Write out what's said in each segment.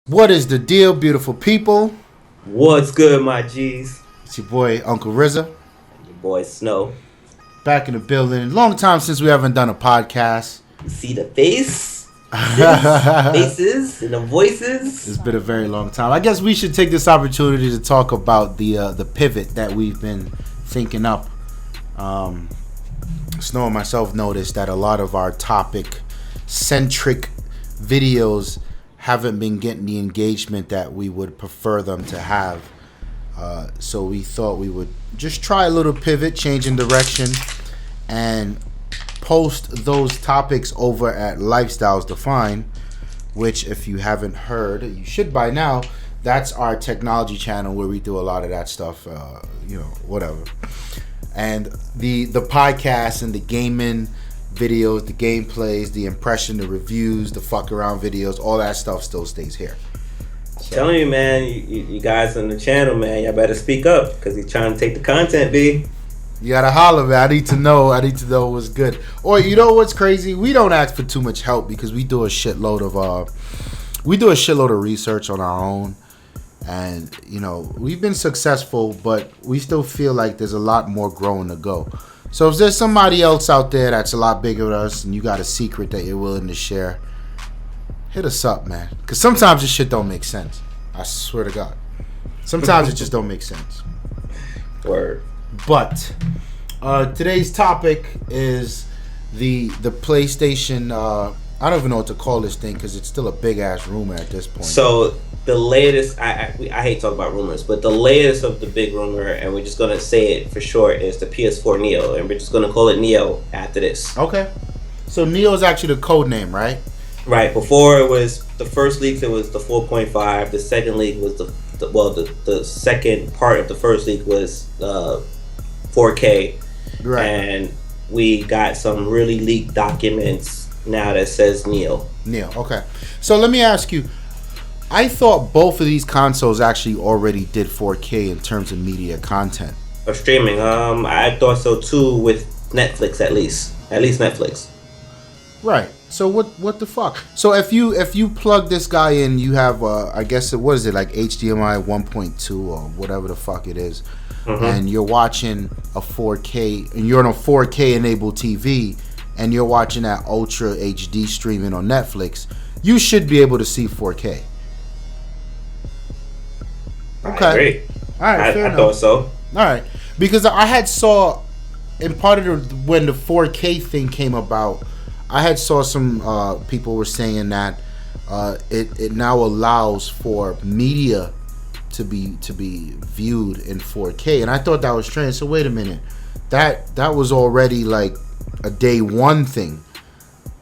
What is the deal, beautiful people? What's good, my G's? It's your boy, Uncle RZA. Your boy Snow. Back in the building. Long time since we haven't done a podcast. You see the faces and the voices. It's been a very long time. I guess we should take this opportunity to talk about the pivot that we've been thinking up. Snow and myself noticed that a lot of our topic-centric videos haven't been getting the engagement that we would prefer them to have. So we thought we would just try a little pivot, change in direction, and post those topics over at Lifestyles Defined, which, if you haven't heard, you should by now. That's our technology channel where we do a lot of that stuff, whatever. And the podcast and the gaming videos, the gameplays, the impression, the reviews, the fuck around videos, all that stuff still stays here. So. Telling you, man, you guys on the channel, man, y'all better speak up because he's trying to take the content, B. You gotta holler, man. I need to know what's good. Or you know what's crazy? We don't ask for too much help because we do a shitload of research on our own. And, we've been successful, but we still feel like there's a lot more growing to go. So if there's somebody else out there that's a lot bigger than us and you got a secret that you're willing to share, hit us up, man. Because sometimes this shit don't make sense. I swear to God. Sometimes it just don't make sense. Word. But today's topic is the PlayStation. I don't even know what to call this thing because it's still a big ass rumor at this point. So the latest, I hate to talk about rumors, but the latest of the big rumor, and we're just gonna say it for short, is the PS4 Neo, and we're just gonna call it Neo after this. Okay. So Neo is actually the code name, right? Right. Before it was the first leak, it was the 4.5. The second leak was the second part of the first leak was 4K. Right. And we got some really leaked documents now that says Neo. Okay. So let me ask you, I thought both of these consoles actually already did 4K in terms of media content. Of streaming. I thought so too with Netflix at least. At least Netflix. Right. So what the fuck? So if you plug this guy in, you have I guess what is it, like HDMI 1.2 or whatever the fuck it is, and you're watching a 4K and you're on a 4K enabled TV and you're watching that Ultra HD streaming on Netflix, you should be able to see 4K. Okay. I agree. All right. Fair I enough. thought so. All right, because I had saw in part of when the 4K thing came about, I had saw some people were saying that it now allows for media to be viewed in 4K, and I thought that was strange. So wait a minute, that was already like a day one thing.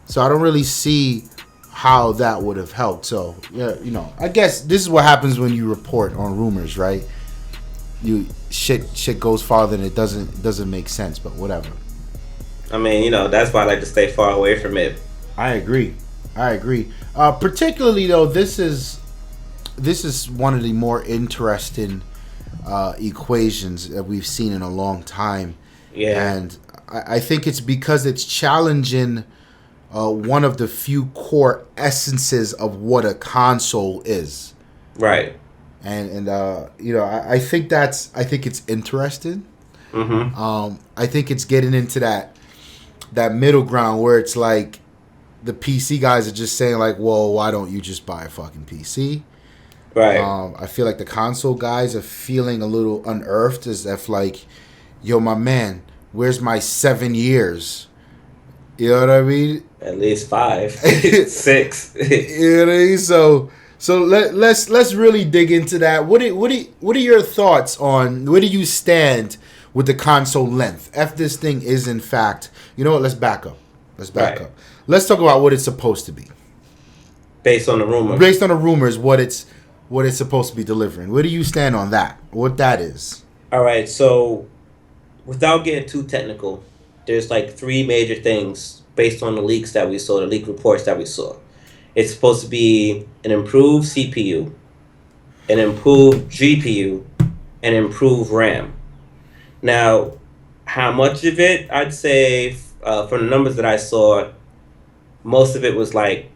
So I don't really see how that would have helped. So yeah, I guess this is what happens when you report on rumors, right? You shit goes farther than it doesn't make sense, but whatever. I mean, that's why I like to stay far away from it. I agree. Particularly though, this is one of the more interesting equations that we've seen in a long time. Yeah. And I think it's because it's challenging one of the few core essences of what a console is. Right. And I think it's interesting. I think it's getting into that middle ground where it's like the PC guys are just saying like, well, why don't you just buy a fucking PC? Right. I feel like the console guys are feeling a little unearthed, as if like, yo, my man, where's my 7 years? You know what I mean? At least 5, 6. You know what I mean? So let's really dig into that. What are your thoughts on where do you stand with the console length? If this thing is in fact, you know what? Let's back up. Up. Let's talk about what it's supposed to be. Based on the rumors. Based on the rumors, what it's supposed to be delivering. Where do you stand on that? What that is? All right. So, without getting too technical, there's like 3 major things based on the leaks that we saw, the leak reports that we saw. It's supposed to be an improved CPU, an improved GPU, and improved RAM. Now, how much of it? I'd say from the numbers that I saw, most of it was like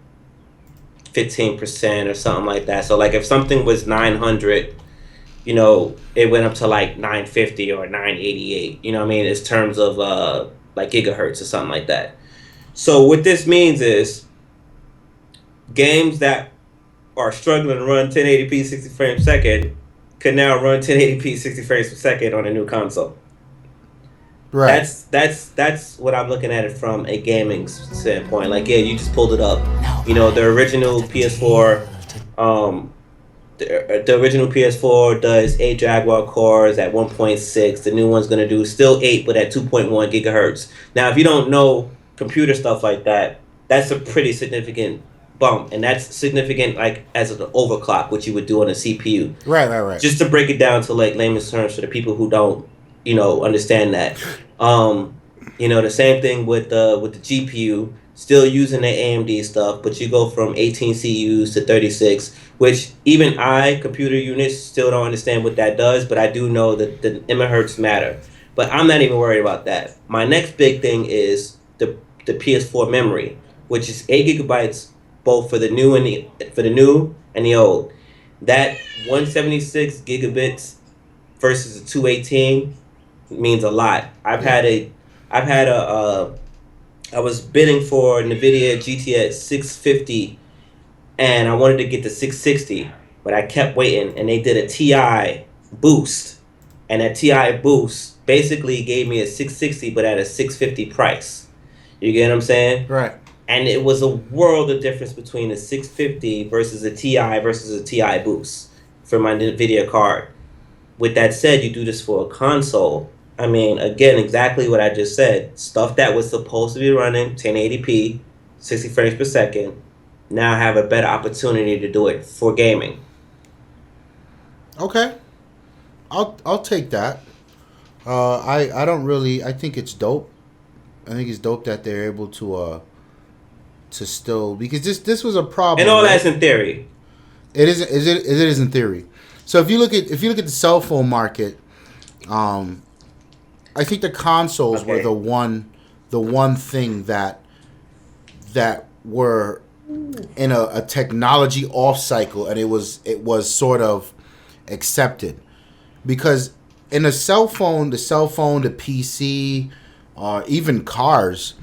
15% or something like that. So like if something was 900, you know, it went up to like 950 or 988. You know what I mean? In terms of like gigahertz or something like that. So what this means is games that are struggling to run 1080p 60 frames per second can now run 1080p 60 frames per second on a new console. Right. That's what I'm looking at it from a gaming standpoint. Like, yeah, you just pulled it up. You know, the original PS4, the original PS4 does 8 Jaguar cores at 1.6. The new one's gonna do still 8, but at 2.1 gigahertz. Now, if you don't know computer stuff like that, that's a pretty significant bump, and that's significant like as an overclock, which you would do on a CPU. Right. Just to break it down to like layman's terms for the people who don't, you know, understand that. You know, the same thing with the GPU, still using the AMD stuff, but you go from 18 CUs to 36, which even computer units still don't understand what that does, but I do know that the megahertz matter. But I'm not even worried about that. My next big thing is the PS4 memory, which is 8 gigabytes both for the new and the old. That 176 gigabits versus a 218 means a lot. I was bidding for NVIDIA GTX 650, and I wanted to get the 660, but I kept waiting, and they did a TI boost, and that TI boost basically gave me a 660, but at a 650 price. You get what I'm saying? Right. And it was a world of difference between a 650 versus a TI versus a TI boost for my NVIDIA card. With that said, you do this for a console. I mean, again, exactly what I just said. Stuff that was supposed to be running 1080p, 60 frames per second, now have a better opportunity to do it for gaming. Okay. I'll take that. I don't really. I think it's dope. I think it's dope that they're able to still, because this was a problem. And all right? that's in theory. It is in theory. So if you look at the cell phone market, I think the consoles were the one thing that were in a technology off cycle, and it was sort of accepted, because in the cell phone, the PC, even cars,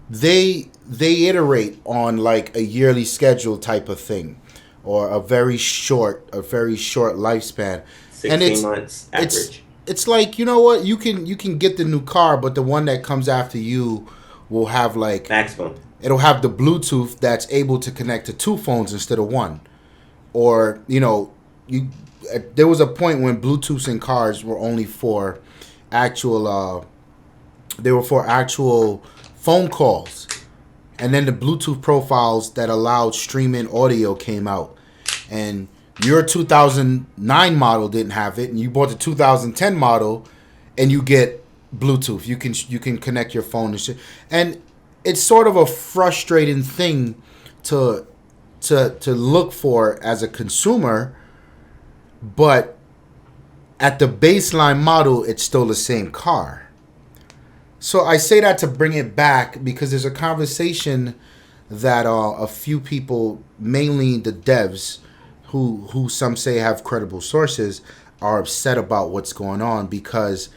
they iterate on like a yearly schedule type of thing, or a very short lifespan. 16 months average. It's like, you know what, you can get the new car, but the one that comes after you will have like maximum. It'll have the Bluetooth that's able to connect to 2 phones instead of 1. Or, you know, there was a point when Bluetooths in cars were only for actual phone calls. And then the Bluetooth profiles that allowed streaming audio came out. And your 2009 model didn't have it, and you bought the 2010 model, and you get Bluetooth. You can connect your phone and shit. And it's sort of a frustrating thing to look for as a consumer, but at the baseline model, it's still the same car. So I say that to bring it back, because there's a conversation that a few people, mainly the devs, who some say have credible sources, are upset about what's going on, because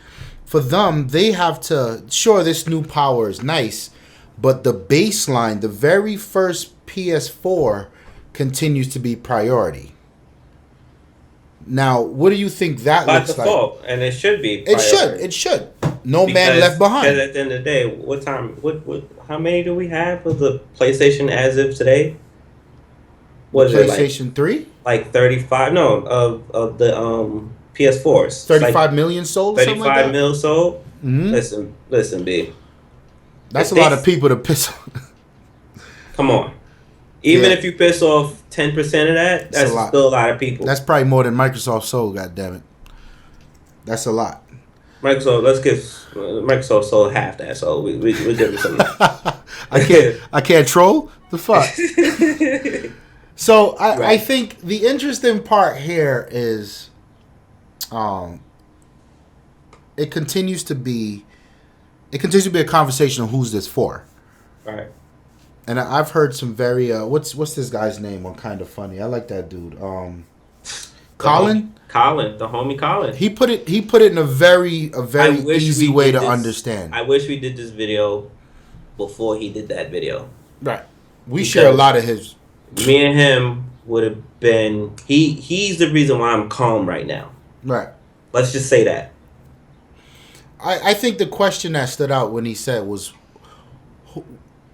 for them, they have to, sure, this new power is nice, but the baseline, the very first PS4, continues to be priority. Now, what do you think that By looks default, like? and it should be priority. It should. No man left behind. Because at the end of the day, how many do we have of the PlayStation as of today? What is PlayStation it, 3? Like 35? No, of the PS4s. 35 like million sold? 35 mil sold? Mm-hmm. Listen, B. That's a lot of people to piss off. Come on. Even if you piss off 10% of that, that's still a lot of people. That's probably more than Microsoft sold, goddammit. That's a lot. Microsoft sold half that, so we give them some. I can't troll? The fuck? So I think the interesting part here is it continues to be a conversation of who's this for. Right. And I've heard some very what's this guy's name on Kind of Funny? I like that dude. Colin. Colin, the homie Colin. He put it in a very easy way to understand. I wish we did this video before he did that video. Right. We share a lot of his. Me and him would have been. He's the reason why I'm calm right now. Right. Let's just say that. I think the question that stood out when he said was,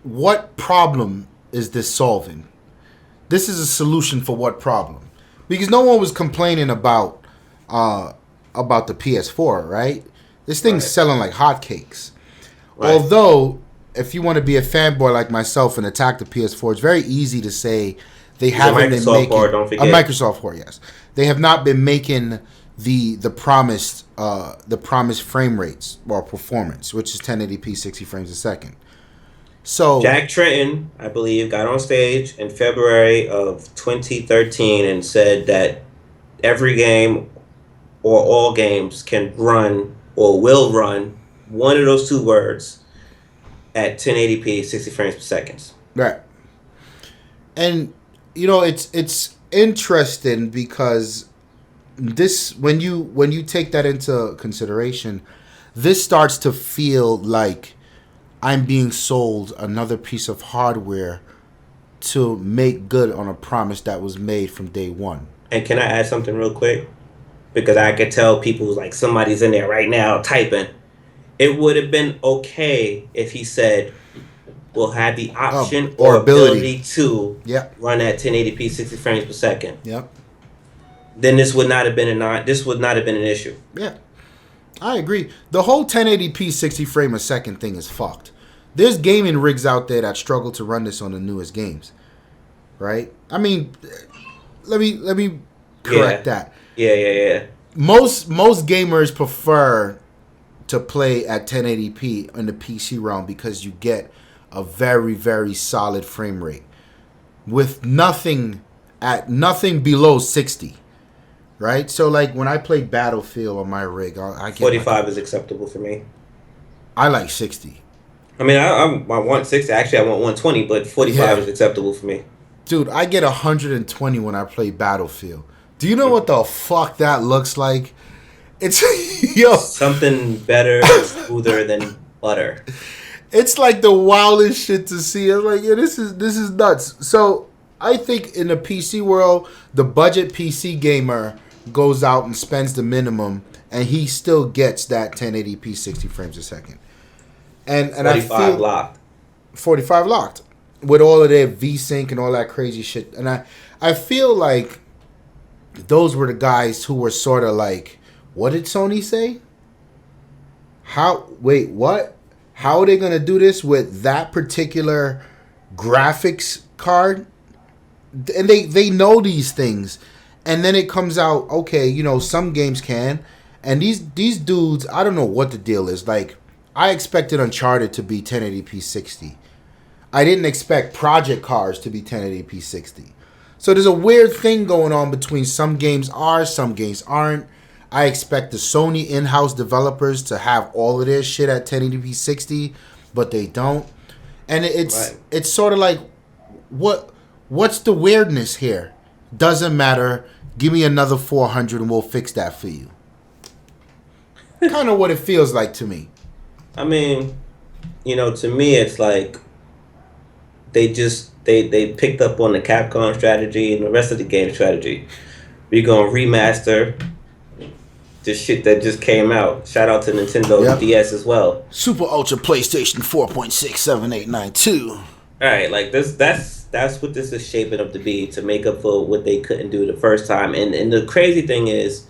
what problem is this solving? This is a solution for what problem? Because no one was complaining about the PS4, right? This thing's selling like hotcakes. Right. Although, if you want to be a fanboy like myself and attack the PS4, it's very easy to say they haven't been making a Microsoft port. Yes, they have not been making the promised frame rates or performance, which is 1080p 60 frames a second. So Jack Trenton, I believe, got on stage in February of 2013 and said that every game or all games can run or will run one of those two words at 1080p 60 frames per second. Right. And it's interesting because this when you take that into consideration, this starts to feel like I'm being sold another piece of hardware to make good on a promise that was made from day one. And can I add something real quick? Because I could tell people like somebody's in there right now typing. It would have been okay if he said, we'll have the option or ability to run at 1080p 60 frames per second. Yep. Then this would not have been an issue. Yeah. I agree. The whole 1080p 60 frame a second thing is fucked. There's gaming rigs out there that struggle to run this on the newest games. Right? I mean, let me correct that. Yeah. Most gamers prefer to play at 1080p in the PC realm because you get a very, very solid frame rate with nothing below 60. Right? So, like, when I play Battlefield on my rig, I get 45 is acceptable for me. I like 60. I mean, I want 60. Actually, I want 120, but 45 is acceptable for me. Dude, I get 120 when I play Battlefield. Do you know what the fuck that looks like? It's something better, smoother than butter. It's like the wildest shit to see. I'm like, this is nuts. So I think in the PC world, the budget PC gamer goes out and spends the minimum, and he still gets that 1080p 60 frames a second. And 45 I feel locked. 45 locked with all of their VSync and all that crazy shit. And I feel like those were the guys who were sort of like, what did Sony say? What? How are they going to do this with that particular graphics card? And they know these things. And then it comes out, okay, some games can. And these dudes, I don't know what the deal is. Like, I expected Uncharted to be 1080p 60. I didn't expect Project Cars to be 1080p 60. So there's a weird thing going on between some games are, some games aren't. I expect the Sony in-house developers to have all of their shit at 1080p 60, but they don't. And it's sort of like, what's the weirdness here? Doesn't matter. Give me another 400 and we'll fix that for you. Kind of what it feels like to me. I mean, to me it's like they picked up on the Capcom strategy and the rest of the game strategy. We're going to remaster the shit that just came out. Shout out to Nintendo DS as well. Super Ultra PlayStation 4.67892. All right, like that's what this is shaping up to be, to make up for what they couldn't do the first time. And the crazy thing is,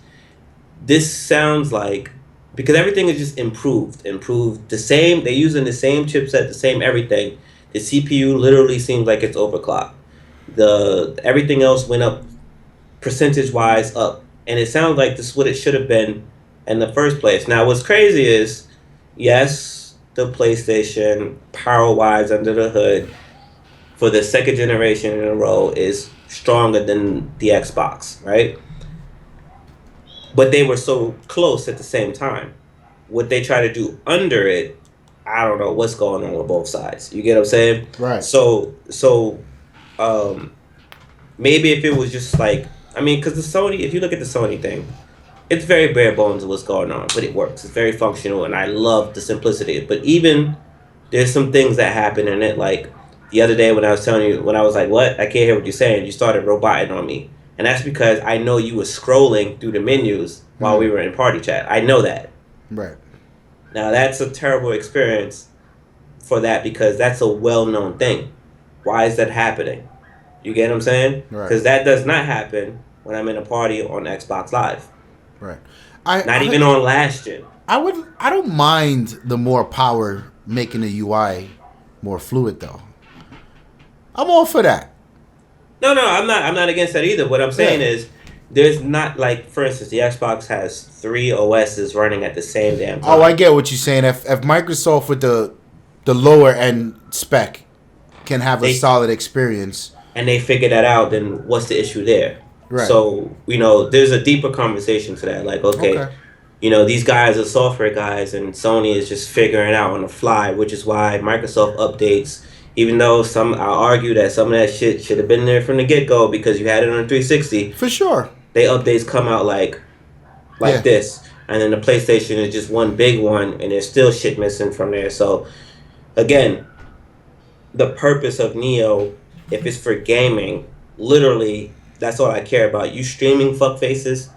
this sounds like, because everything is just improved the same. They're using the same chipset, the same everything. The CPU literally seems like it's overclocked. Everything else went up percentage wise up. And it sounds like this is what it should have been in the first place. Now, what's crazy is, yes, the PlayStation, power-wise under the hood, for the second generation in a row, is stronger than the Xbox, right? But they were so close at the same time. What they try to do under it I don't know what's going on with both sides. You get what I'm saying? Right. So maybe if it was just like, I mean, because the Sony, if you look at the Sony thing, it's very bare bones of what's going on, but it works. It's very functional, and I love the simplicity. But even there's some things that happen in it, like the other day when I was telling you, when I was like, "What? I can't hear what you're saying." You started roboting on me, and that's because I know you were scrolling through the menus while we were in party chat. I know that. Right. Now that's a terrible experience for that because that's a well-known thing. Why is that happening? You get what I'm saying? Right. Because that does not happen when I'm in a party on Xbox Live. Right. Not even on last gen. I don't mind the more power making the UI more fluid though. I'm all for that. No, I'm not against that either. What I'm saying is there's not, like, for instance, the Xbox has 3 OSs running at the same damn time. Oh, I get what you're saying. If Microsoft with the lower end spec can have a solid experience, and they figure that out, then what's the issue there? Right. So, there's a deeper conversation to that. Like, okay. These guys are software guys, and Sony is just figuring it out on the fly, which is why Microsoft updates, even though I'll argue that some of that shit should have been there from the get-go because you had it on 360. For sure. They updates come out like this, and then the PlayStation is just one big one, and there's still shit missing from there. So, again, the purpose of Neo, if it's for gaming, literally, that's all I care about. You streaming fuckfaces,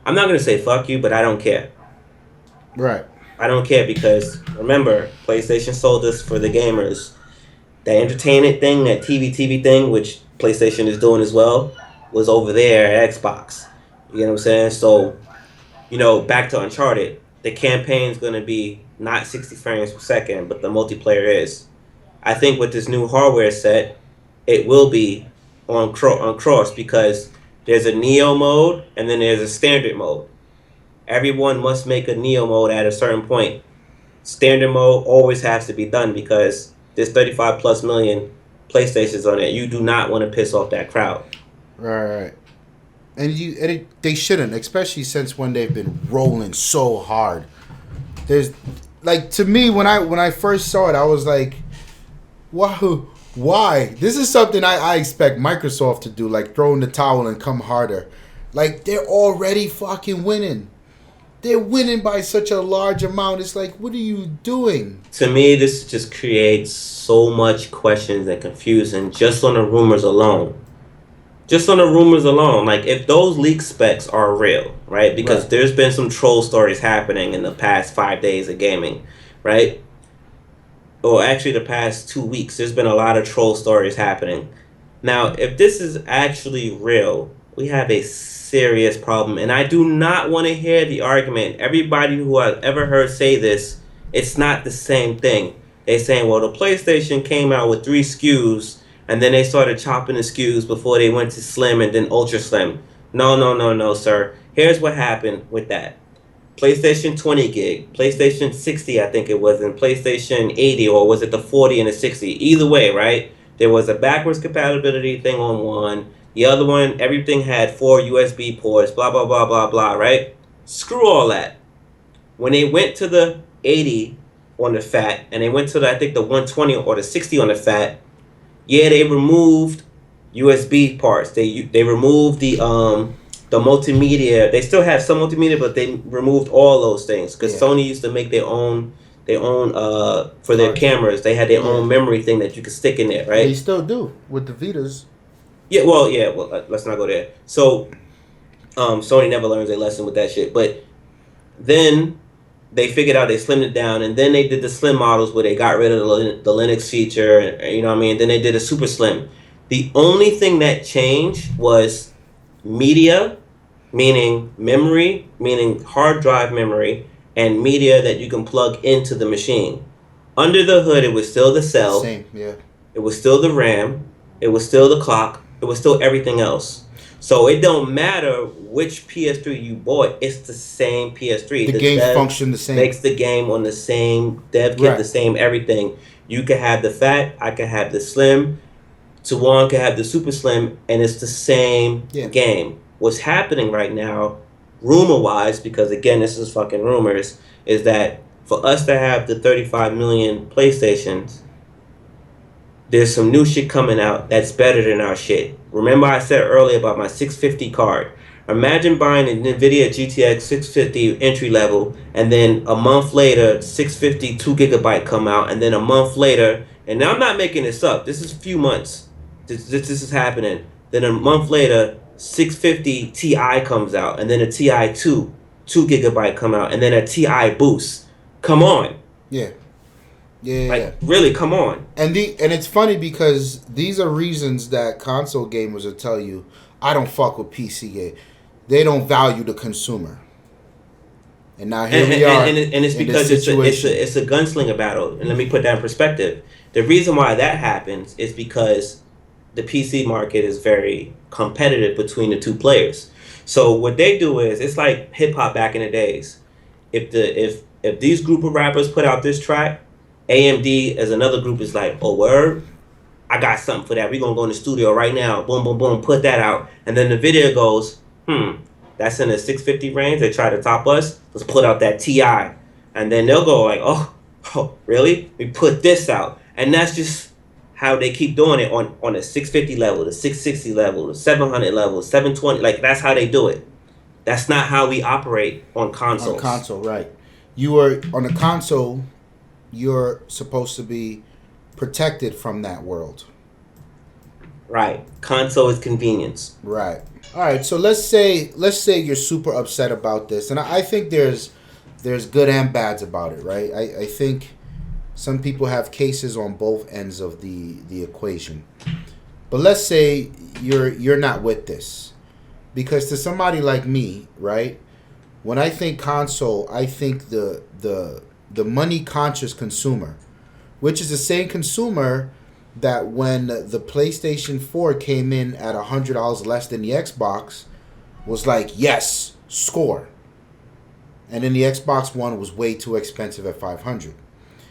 I'm not going to say fuck you, but I don't care. Right. I don't care because, remember, PlayStation sold us for the gamers. That entertainment thing, that TV thing, which PlayStation is doing as well, was over there at Xbox. You get what I'm saying? So, back to Uncharted, the campaign's going to be not 60 frames per second, but the multiplayer is. I think with this new hardware set, it will be on cross because there's a Neo mode and then there's a standard mode. Everyone must make a Neo mode at a certain point. Standard mode always has to be done because there's 35 plus million PlayStations on it. You do not want to piss off that crowd. Right. And they shouldn't, especially since when they've been rolling so hard. There's, like, to me, when I first saw it, I was like, wow, why? This is something I expect Microsoft to do, like throw in the towel and come harder. Like, they're already fucking winning. They're winning by such a large amount. It's like, what are you doing? To me, this just creates so much questions and confusion just on the rumors alone. Like, if those leak specs are real, right? Because there's been some troll stories happening in the past 5 days of gaming, right? Or actually the past 2 weeks, there's been a lot of troll stories happening. Now, if this is actually real, we have a serious problem. And I do not want to hear the argument. Everybody who I've ever heard say this, it's not the same thing. They're saying, well, the PlayStation came out with 3 SKUs, and then they started chopping the SKUs before they went to Slim and then Ultra Slim. No, sir. Here's what happened with that. PlayStation 20 gig, PlayStation 60, I think it was, and PlayStation 80, or was it the 40 and the 60? Either way, right? There was a backwards compatibility thing on one. The other one, everything had 4 USB ports, blah, blah, blah, blah, blah, right? Screw all that. When they went to the 80 on the FAT, and they went to, I think, the 120 or the 60 on the FAT, they removed USB parts. They removed the multimedia. They still have some multimedia, but they removed all those things because Sony used to make their own for their cameras. They had their own memory thing that you could stick in there, right? They still do with the Vitas. Well, let's not go there. So, Sony never learns a lesson with that shit. But then they figured out, they slimmed it down, and then they did the slim models where they got rid of the Linux feature, you know what I mean? Then they did a super slim. The only thing that changed was media, meaning memory, meaning hard drive memory, and media that you can plug into the machine. Under the hood, it was still the cell. Same, yeah. It was still the RAM. It was still the clock. It was still everything else. So it don't matter which PS3 you bought. It's the same PS3. The games function the same. Makes the game on the same dev kit, the same everything. You can have the fat. I can have the slim. Tawan can have the super slim, and it's the same game. What's happening right now, rumor-wise, because again, this is fucking rumors, is that For us to have the 35 million PlayStations, there's some new shit coming out that's better than our shit. Remember I said earlier about my 650 card. Imagine buying an NVIDIA GTX 650 entry level, and then a month later, 650 2 GB come out, and then a month later, and now I'm not making this up. This is a few months. This is happening. Then a month later, 650 Ti comes out, and then a Ti 2 GB come out, and then a Ti Boost. Come on. Yeah. Yeah. Really, come on. And it's funny because these are reasons that console gamers will tell you, I don't fuck with PC game. They don't value the consumer. And now here we are. And it's because it's a gunslinger battle. And let me put that in perspective. The reason why that happens is because the PC market is very competitive between the two players. So what they do is, it's like hip hop back in the days. If these group of rappers put out this track, AMD as another group is like, oh, word, I got something for that. We're going to go in the studio right now. Boom, boom, boom, put that out. And then the video goes, that's in the 650 range. They try to top us. Let's put out that Ti. And then they'll go like, oh, really? We put this out. And that's just how they keep doing it on the 650 level, the 660 level, the 700 level, 720. Like, that's how they do it. That's not how we operate on consoles. On console, right. You are on a console, you're supposed to be protected from that world. Right. Console is convenience. Right. All right. So let's say you're super upset about this, and I think there's good and bads about it, right? I think some people have cases on both ends of the equation. But let's say you're not with this, because to somebody like me, right? When I think console, I think the money conscious consumer, which is the same consumer that when the PlayStation 4 came in at $100 less than the Xbox, was like, yes, score. And then the Xbox One was way too expensive at $500.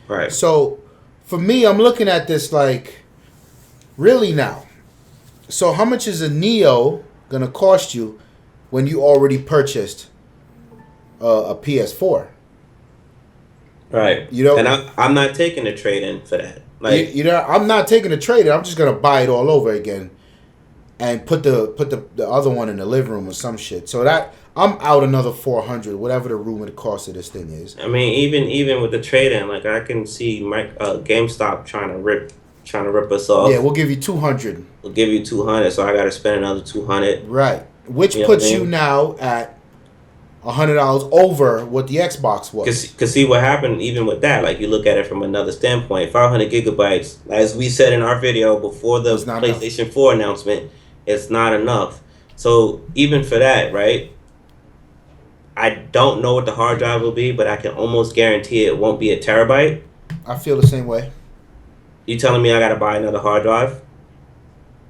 Right. So for me, I'm looking at this like, really now? So how much is a Neo gonna cost you when you already purchased a PS4? Right. You know, and I'm not taking a trade-in for that. Like, I'm not taking a trade-in. I'm just gonna buy it all over again, and put the other one in the living room or some shit. So that I'm out another $400, whatever the room and cost of this thing is. I mean, even with the trade-in, like, I can see GameStop trying to rip us off. Yeah, we'll give you $200. We'll give you $200, so I got to spend another $200. Right, which puts you now at $100 over what the Xbox was. Because see what happened even with that. Like, you look at it from another standpoint. 500 gigabytes, as we said in our video before the PlayStation 4 announcement, it's not enough. So even for that, right? I don't know what the hard drive will be, but I can almost guarantee it won't be a terabyte. I feel the same way. You telling me I got to buy another hard drive?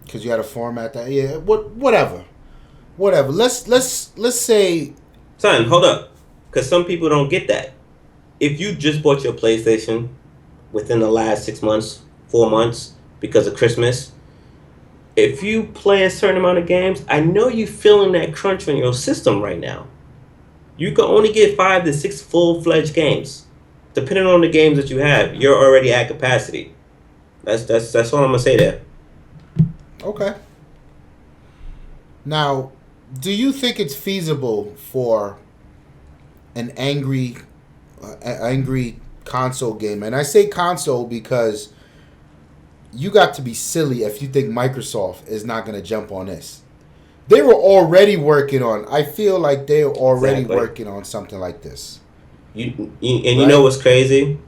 Because you got to format that. Yeah, whatever. Let's say. Son, hold up. Because some people don't get that. If you just bought your PlayStation within the last 6 months, 4 months, because of Christmas, if you play a certain amount of games, I know you feeling that crunch on your system right now. You can only get 5 to 6 full-fledged games. Depending on the games that you have, you're already at capacity. That's all I'm going to say there. Okay. Now, do you think it's feasible for an angry console gamer? And I say console because you got to be silly if you think Microsoft is not going to jump on this. They were already working on. I feel like they were already working on something like this. You know what's crazy?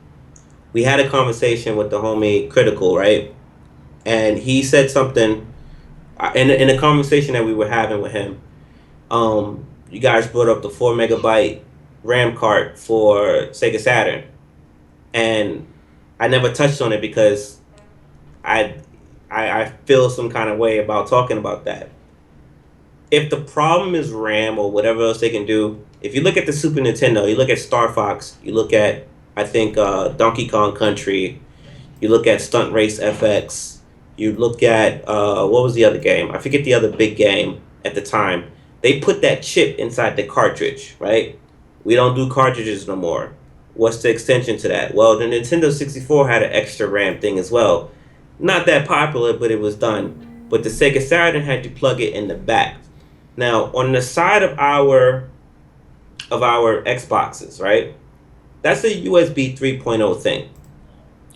We had a conversation with the homie Critical, right? And he said something in a conversation that we were having with him. You guys brought up the 4 megabyte RAM card for Sega Saturn, and I never touched on it because I feel some kind of way about talking about that. If the problem is RAM or whatever else they can do, if you look at the Super Nintendo, you look at Star Fox, you look at, I think, Donkey Kong Country, you look at Stunt Race FX, you look at, what was the other game? I forget the other big game at the time. They put that chip inside the cartridge, right? We don't do cartridges no more. What's the extension to that? Well, the Nintendo 64 had an extra RAM thing as well. Not that popular, but it was done. But the Sega Saturn had to plug it in the back. Now, on the side of our Xboxes, right? That's a USB 3.0 thing.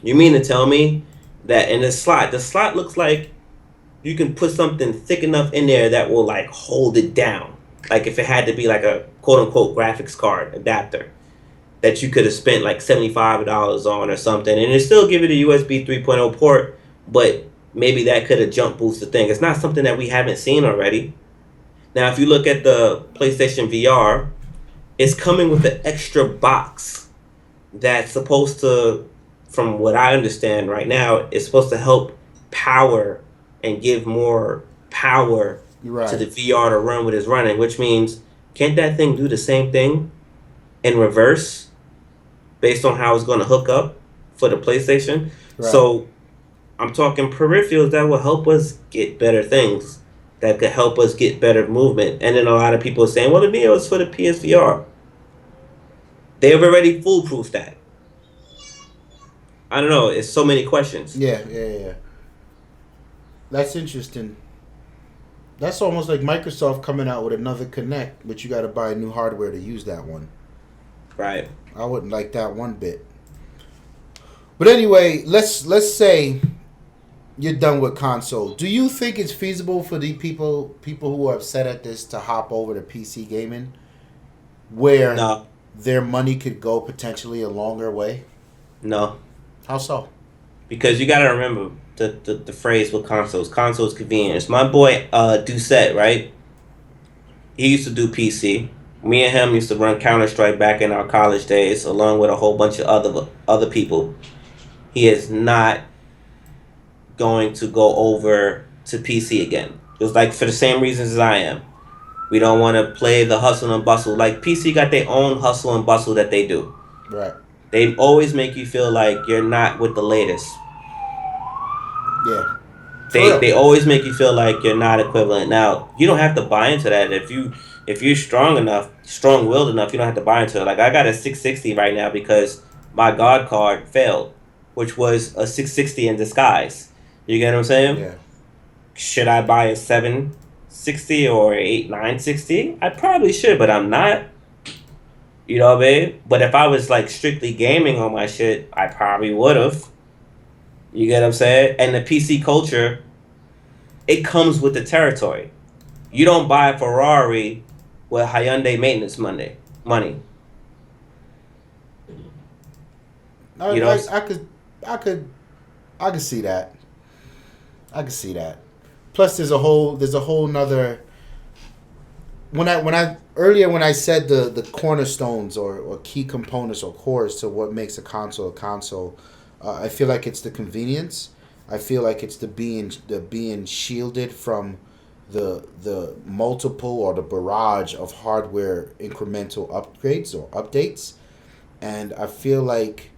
You mean to tell me that in the slot looks like you can put something thick enough in there that will like hold it down. Like if it had to be like a quote unquote graphics card adapter that you could have spent like $75 on or something, and it still give it a USB 3.0 port, but maybe that could have jump boosted the thing. It's not something that we haven't seen already. Now, if you look at the PlayStation VR, it's coming with an extra box that's supposed to, from what I understand right now, it's supposed to help power and give more power to the VR to run what it's running, which means, can't that thing do the same thing in reverse based on how it's going to hook up for the PlayStation? Right. So I'm talking peripherals that will help us get better things, that could help us get better movement. And then a lot of people are saying, well, the Neo is for the PSVR. They've already foolproofed that. I don't know. It's so many questions. Yeah. That's interesting. That's almost like Microsoft coming out with another Kinect, but you got to buy new hardware to use that one. Right. I wouldn't like that one bit. But anyway, let's say you're done with console. Do you think it's feasible for the people who are upset at this to hop over to PC gaming, where their money could go potentially a longer way? No. How so? Because you got to remember the phrase with consoles. Consoles convenience. My boy Doucette, right? He used to do PC. Me and him used to run Counter-Strike back in our college days, along with a whole bunch of other people. He is not going to go over to PC again. It's like for the same reasons as I am. We don't want to play the hustle and bustle. Like PC got their own hustle and bustle that they do. Right. They always make you feel like you're not with the latest. Yeah. They always make you feel like you're not equivalent. Now, you don't have to buy into that. If you're strong-willed enough, you don't have to buy into it. Like I got a 660 right now because my God card failed, which was a 660 in disguise. You get what I'm saying? Yeah. Should I buy a 760 or a 960? I probably should, but I'm not. You know what I mean? But if I was like strictly gaming on my shit, I probably would have. You get what I'm saying? And the PC culture, it comes with the territory. You don't buy a Ferrari with Hyundai maintenance money. I could see that. I could see that. Plus, there's a whole nother. When I said the cornerstones or key components or cores to what makes a console, I feel like it's the convenience. I feel like it's the being shielded from the multiple or the barrage of hardware incremental upgrades or updates, and I feel like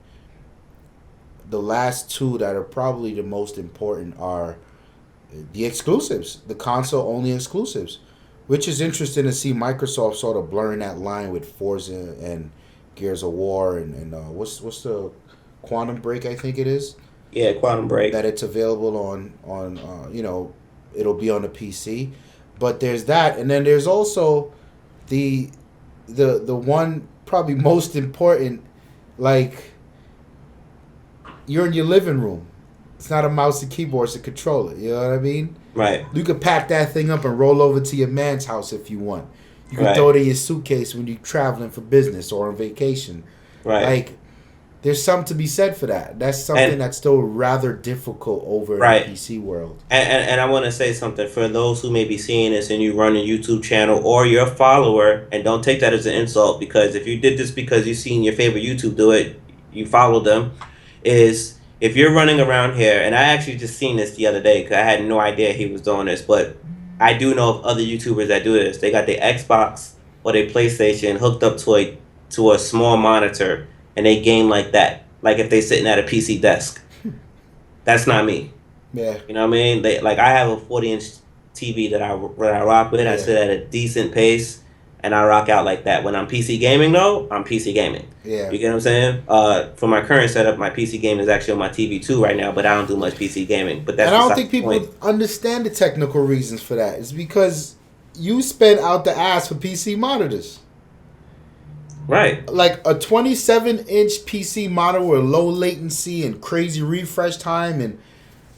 the last two that are probably the most important are the exclusives, the console only exclusives, which is interesting to see Microsoft sort of blurring that line with Forza and Gears of War and what's the Quantum Break, I think it is. Yeah, Quantum Break. That it's available on it'll be on the PC, but there's that, and then there's also the one probably most important, like you're in your living room. It's not a mouse and keyboard, it's a controller. You know what I mean? Right. You could pack that thing up and roll over to your man's house if you want. You can throw it in your suitcase when you're traveling for business or on vacation. Right. Like, there's something to be said for that. That's something that's still rather difficult over in the PC world. And I want to say something for those who may be seeing this and you run a YouTube channel or you're a follower, and don't take that as an insult, because if you did this because you've seen your favorite YouTube do it, you followed them, is if you're running around here, and I actually just seen this the other day because I had no idea he was doing this, but I do know of other YouTubers that do this. They got their Xbox or their PlayStation hooked up to a small monitor, and they game like that, like if they sitting at a PC desk. That's not me. Yeah. You know what I mean? I have a 40-inch TV that I rock with. Yeah. I sit at a decent pace. and I rock out like that. When I'm PC gaming, though, I'm PC gaming. Yeah. You get what I'm saying? For my current setup, my PC game is actually on my TV too right now, but I don't do much PC gaming. But that's And I don't beside think the people point. understand the technical reasons for that. It's because you spend out the ass for PC monitors. Right. Like a 27-inch PC monitor with low latency and crazy refresh time, and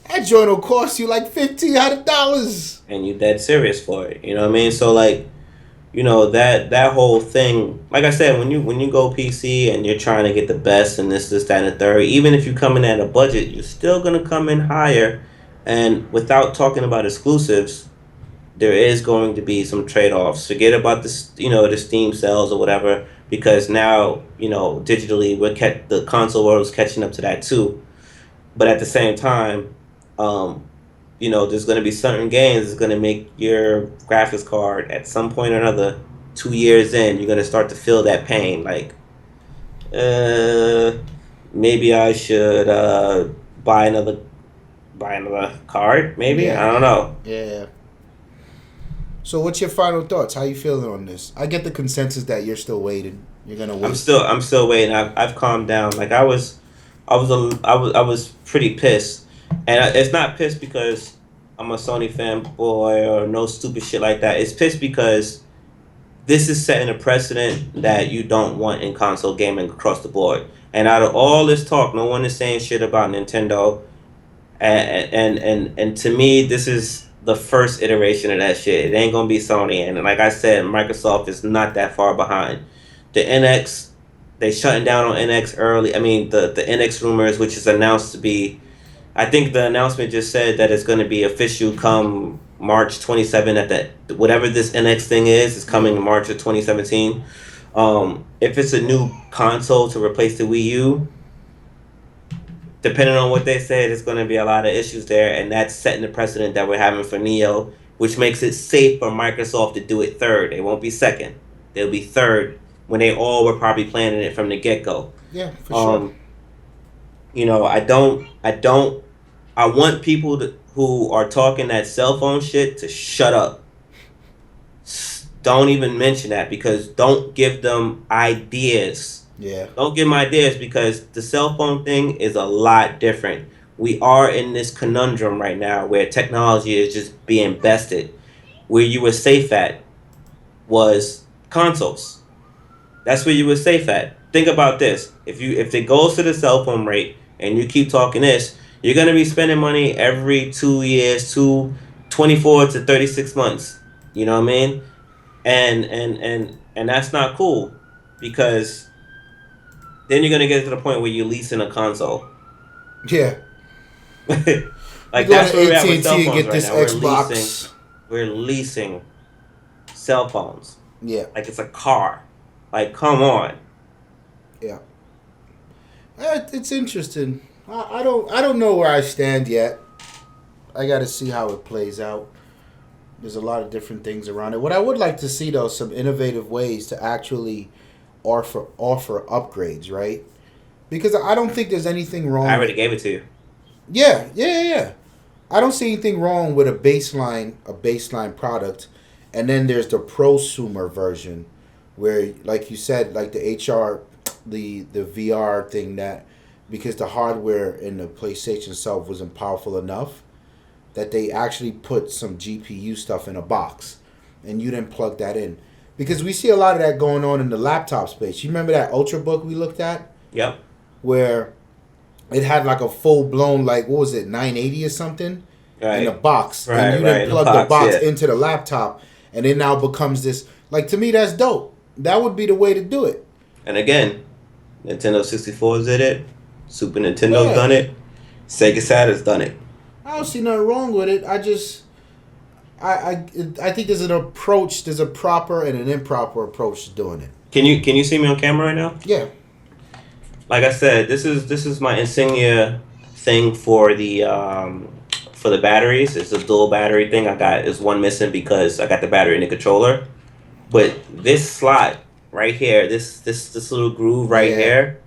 that joint will cost you like $1,500. And you dead serious for it. You know what I mean? So like, you know, that whole thing, like I said, when you go PC and you're trying to get the best and this, that, and the third, even if you come in at a budget, you're still gonna come in higher. And without talking about exclusives, there is going to be some trade-offs. Forget about this, you know, the Steam sales or whatever, because now, you know, digitally the console world is catching up to that too. But at the same time, you know, there's going to be certain games that's going to make your graphics card at some point or another, 2 years in, you're going to start to feel that pain. Like, maybe I should buy another card. Maybe, Yeah. I don't know. Yeah. So what's your final thoughts? How you feeling on this? I get the consensus that you're still waiting. You're gonna wait. I'm still waiting. I've calmed down. Like I was pretty pissed, and it's not pissed because I'm a Sony fanboy or no stupid shit like that. It's pissed because this is setting a precedent that you don't want in console gaming across the board. And out of all this talk, no one is saying shit about Nintendo. And to me, this is the first iteration of that shit. It ain't gonna be Sony. And like I said, Microsoft is not that far behind. The NX, they shutting down on NX early. I mean, the NX rumors, which is announced to be, I think the announcement just said that it's going to be official come March 27 at whatever this NX thing is coming in March of 2017. If it's a new console to replace the Wii U, depending on what they said, there's going to be a lot of issues there, and that's setting the precedent that we're having for Neo, which makes it safe for Microsoft to do it third. They won't be second. They'll be third when they all were probably planning it from the get-go. Yeah, for sure. You know, I want people who are talking that cell phone shit to shut up. Don't even mention that, because don't give them ideas. Yeah. Don't give them ideas, because the cell phone thing is a lot different. We are in this conundrum right now where technology is just being bested. Where you were safe at was consoles. That's where you were safe at. Think about this. If it goes to the cell phone rate and you keep talking this, you're going to be spending money every 2 years, 24 to 36 months. You know what I mean? And that's not cool, because then you're going to get to the point where you're leasing a console. Yeah. Like, that's where we're at with cell AT&T phones get right this now. Xbox. We're leasing cell phones. Yeah. Like it's a car. Like, come on. Yeah. It's interesting. I don't know where I stand yet. I got to see how it plays out. There's a lot of different things around it. What I would like to see, though, some innovative ways to actually offer upgrades, right? Because I don't think there's anything wrong. I already gave it to you. Yeah. I don't see anything wrong with a baseline product, and then there's the prosumer version, where, like you said, like the the VR thing, that because the hardware in the PlayStation itself wasn't powerful enough, that they actually put some GPU stuff in a box, and you didn't plug that in. Because we see a lot of that going on in the laptop space. You remember that Ultrabook we looked at? Yep. Where it had like a full-blown, like, what was it, 980 or something? Right. In a box. Right, and you didn't plug the box yeah. into the laptop, and it now becomes this. Like, to me, that's dope. That would be the way to do it. And again, Nintendo 64 did it. Super Nintendo's done it. Sega Saturn's done it. I don't see nothing wrong with it. I think there's an approach. There's a proper and an improper approach to doing it. Can you see me on camera right now? Yeah. Like I said, this is my insignia thing for the batteries. It's a dual battery thing. Is one missing because I got the battery in the controller. But this slot right here, this little groove right here,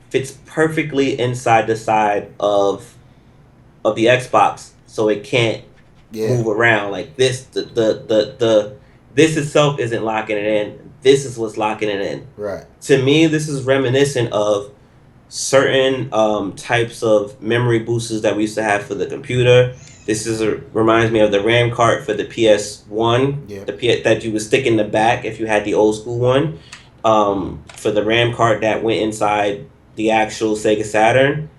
fits perfectly inside the side of the Xbox, so it can't move around like this. The This itself isn't locking it in. This is what's locking it in. Right. To me, this is reminiscent of certain types of memory boosters that we used to have for the computer. This reminds me of the RAM card for the PS1, that you would stick in the back if you had the old school one. For the RAM card that went inside the actual Sega Saturn,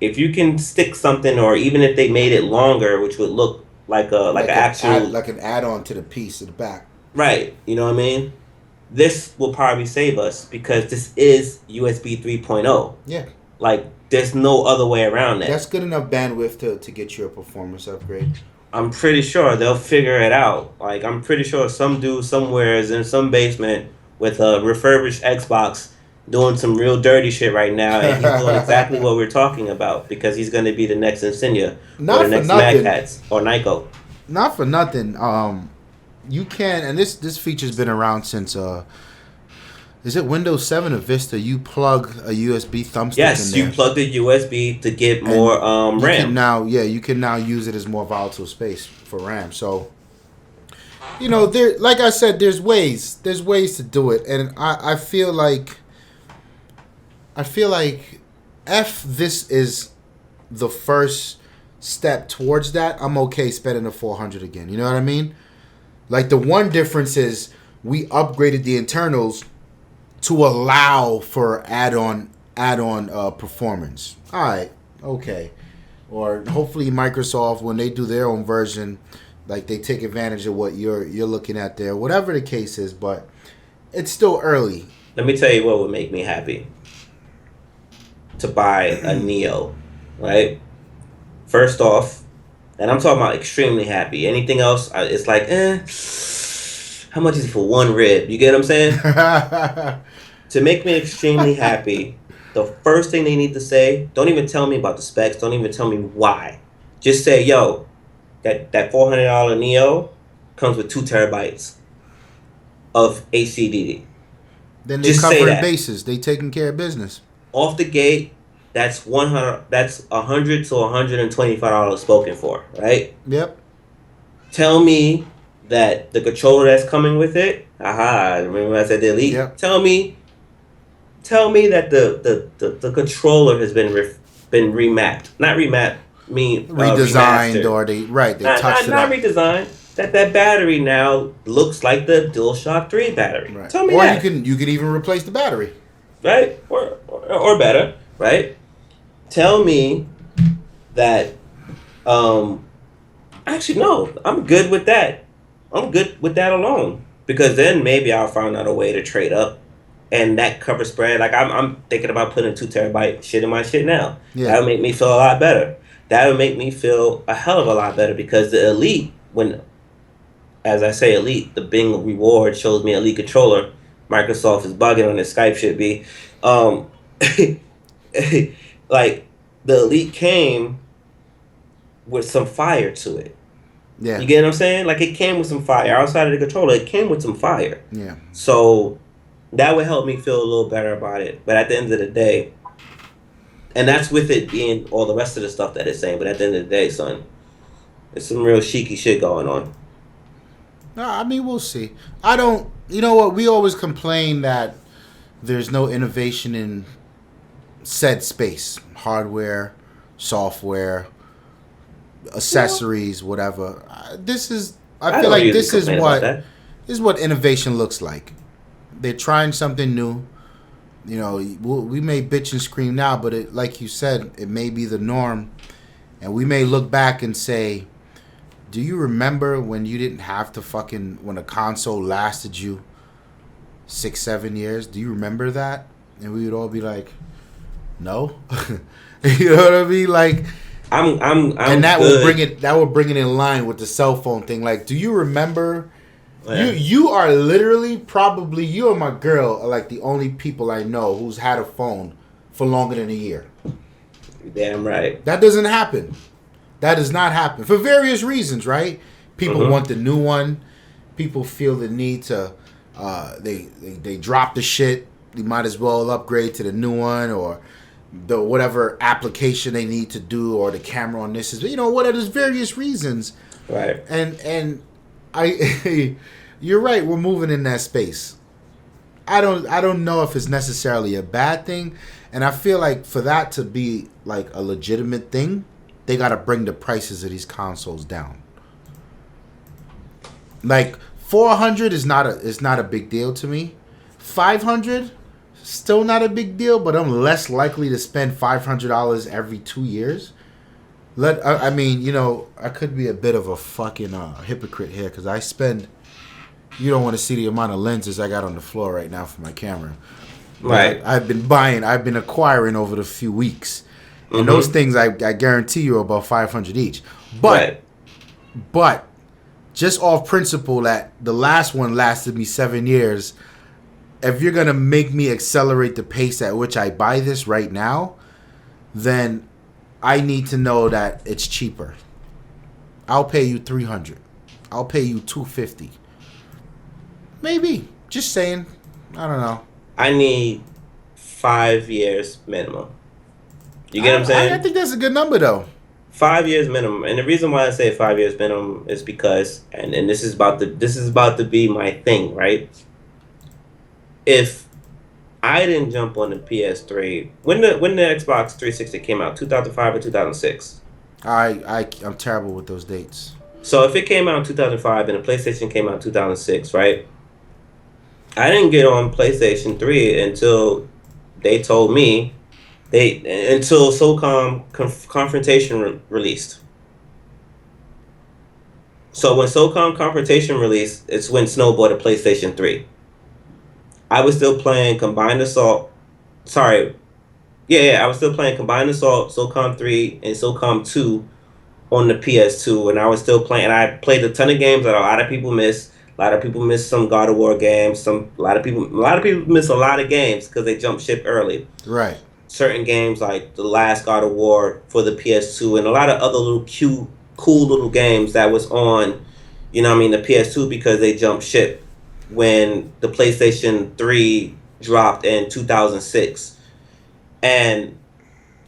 if you can stick something, or even if they made it longer, which would look like an add-on to the piece at the back. Right, you know what I mean? This will probably save us because this is USB 3.0. Yeah. Like, there's no other way around that. That's good enough bandwidth to get you a performance upgrade. I'm pretty sure they'll figure it out. Like, I'm pretty sure some dude somewhere is in some basement with a refurbished Xbox doing some real dirty shit right now, and he's doing exactly what we're talking about because he's going to be the next Insignia or the next Mad Cats or Nyko. Not for nothing. You can, and this feature's been around since is it Windows 7 or Vista? You plug a USB thumbstick in there. Yes, you plug the USB to get more RAM. You can now use it as more volatile space for RAM. So, you know, there, like I said, there's ways to do it, and I feel like if this is the first step towards that, I'm okay spending the $400 again. You know what I mean? Like, the one difference is we upgraded the internals to allow for add-on performance. All right, okay. Or hopefully Microsoft, when they do their own version, like, they take advantage of what you're looking at there. Whatever the case is, but it's still early. Let me tell you what would make me happy. To buy a Neo, right? First off, and I'm talking about extremely happy. Anything else, it's like, how much is it for one rib? You get what I'm saying? To make me extremely happy, the first thing they need to say, don't even tell me about the specs. Don't even tell me why. Just say, yo, that $400 Neo comes with 2 terabytes of HDD. Then they covering bases. They taking care of business. Off the gate, that's $100 to $125 spoken for, right? Yep. Tell me that the controller that's coming with it, remember I said the Elite? Yep. Tell me that the controller has been remapped. Not remapped, redesigned, remastered. or they touched it up. Not redesigned. That battery now looks like the DualShock 3 battery. Right. Tell me or that. you can even replace the battery. Right? Or better, right? Tell me that actually no, I'm good with that. I'm good with that alone. Because then maybe I'll find out a way to trade up. And that cover spread, like I'm thinking about putting 2 terabyte shit in my shit now. Yeah. That would make me feel a lot better. That would make me feel a hell of a lot better because the Elite, as I say Elite, the Bing reward shows me Elite controller. Microsoft is bugging on this Skype shit, B. Like, the Elite came with some fire to it. Yeah. You get what I'm saying? Like, it came with some fire. Outside of the controller, it came with some fire. Yeah. So, that would help me feel a little better about it. But at the end of the day, and that's with it being all the rest of the stuff that it's saying, but at the end of the day, son, there's some real cheeky shit going on. No, I mean, we'll see. You know what? We always complain that there's no innovation in said space. Hardware, software, accessories, whatever. I feel like this is what innovation looks like. They're trying something new. You know, we may bitch and scream now, but like you said, it may be the norm. And we may look back and say, do you remember when you didn't have to when a console lasted you 6-7 years? Do you remember that? And we would all be like, no. You know what I mean? Like, I'm and that good. would bring it in line with the cell phone thing. Like, do you remember? Yeah. You are literally probably, you and my girl are like the only people I know who's had a phone for longer than a year. Damn right. That doesn't happen. That does not happen for various reasons, right? People want the new one. People feel the need to. They drop the shit. You might as well upgrade to the new one or the whatever application they need to do, or the camera on this is, you know, what. There's various reasons, right? And I You're right. We're moving in that space. I don't know if it's necessarily a bad thing, and I feel like for that to be like a legitimate thing, they got to bring the prices of these consoles down. Like 400 is not a big deal to me. 500 still not a big deal, but I'm less likely to spend $500 every 2 years. I mean, you know, I could be a bit of a fucking hypocrite here because I spend. You don't want to see the amount of lenses I got on the floor right now for my camera. Right. I've been acquiring over the few weeks. And those things, I guarantee you, are about 500 each. But just off principle that the last one lasted me 7 years, if you're going to make me accelerate the pace at which I buy this right now, then I need to know that it's cheaper. I'll pay you $300. I'll pay you $250. Maybe. Just saying. I don't know. I need 5 years minimum. You get what I'm saying? I think that's a good number, though. 5 years minimum, and the reason why I say 5 years minimum is because, and this is about to be my thing, right? If I didn't jump on the PS3 when the Xbox 360 came out, 2005 or 2006. I'm terrible with those dates. So if it came out in 2005 and the PlayStation came out in 2006, right? I didn't get on PlayStation 3 until they told me until SOCOM Confrontation released. So when SOCOM Confrontation released, it's when snowballed a PlayStation 3. I was still playing Combined Assault. I was still playing Combined Assault, SOCOM 3, and SOCOM 2 on the PS2, and I was still playing. I played a ton of games that a lot of people miss. A lot of people miss some God of War games. A lot of people miss a lot of games because they jumped ship early. Right. Certain games like the last God of War for the PS2 and a lot of other little cool little games that was on, the PS2 because they jumped ship when the PlayStation 3 dropped in 2006. And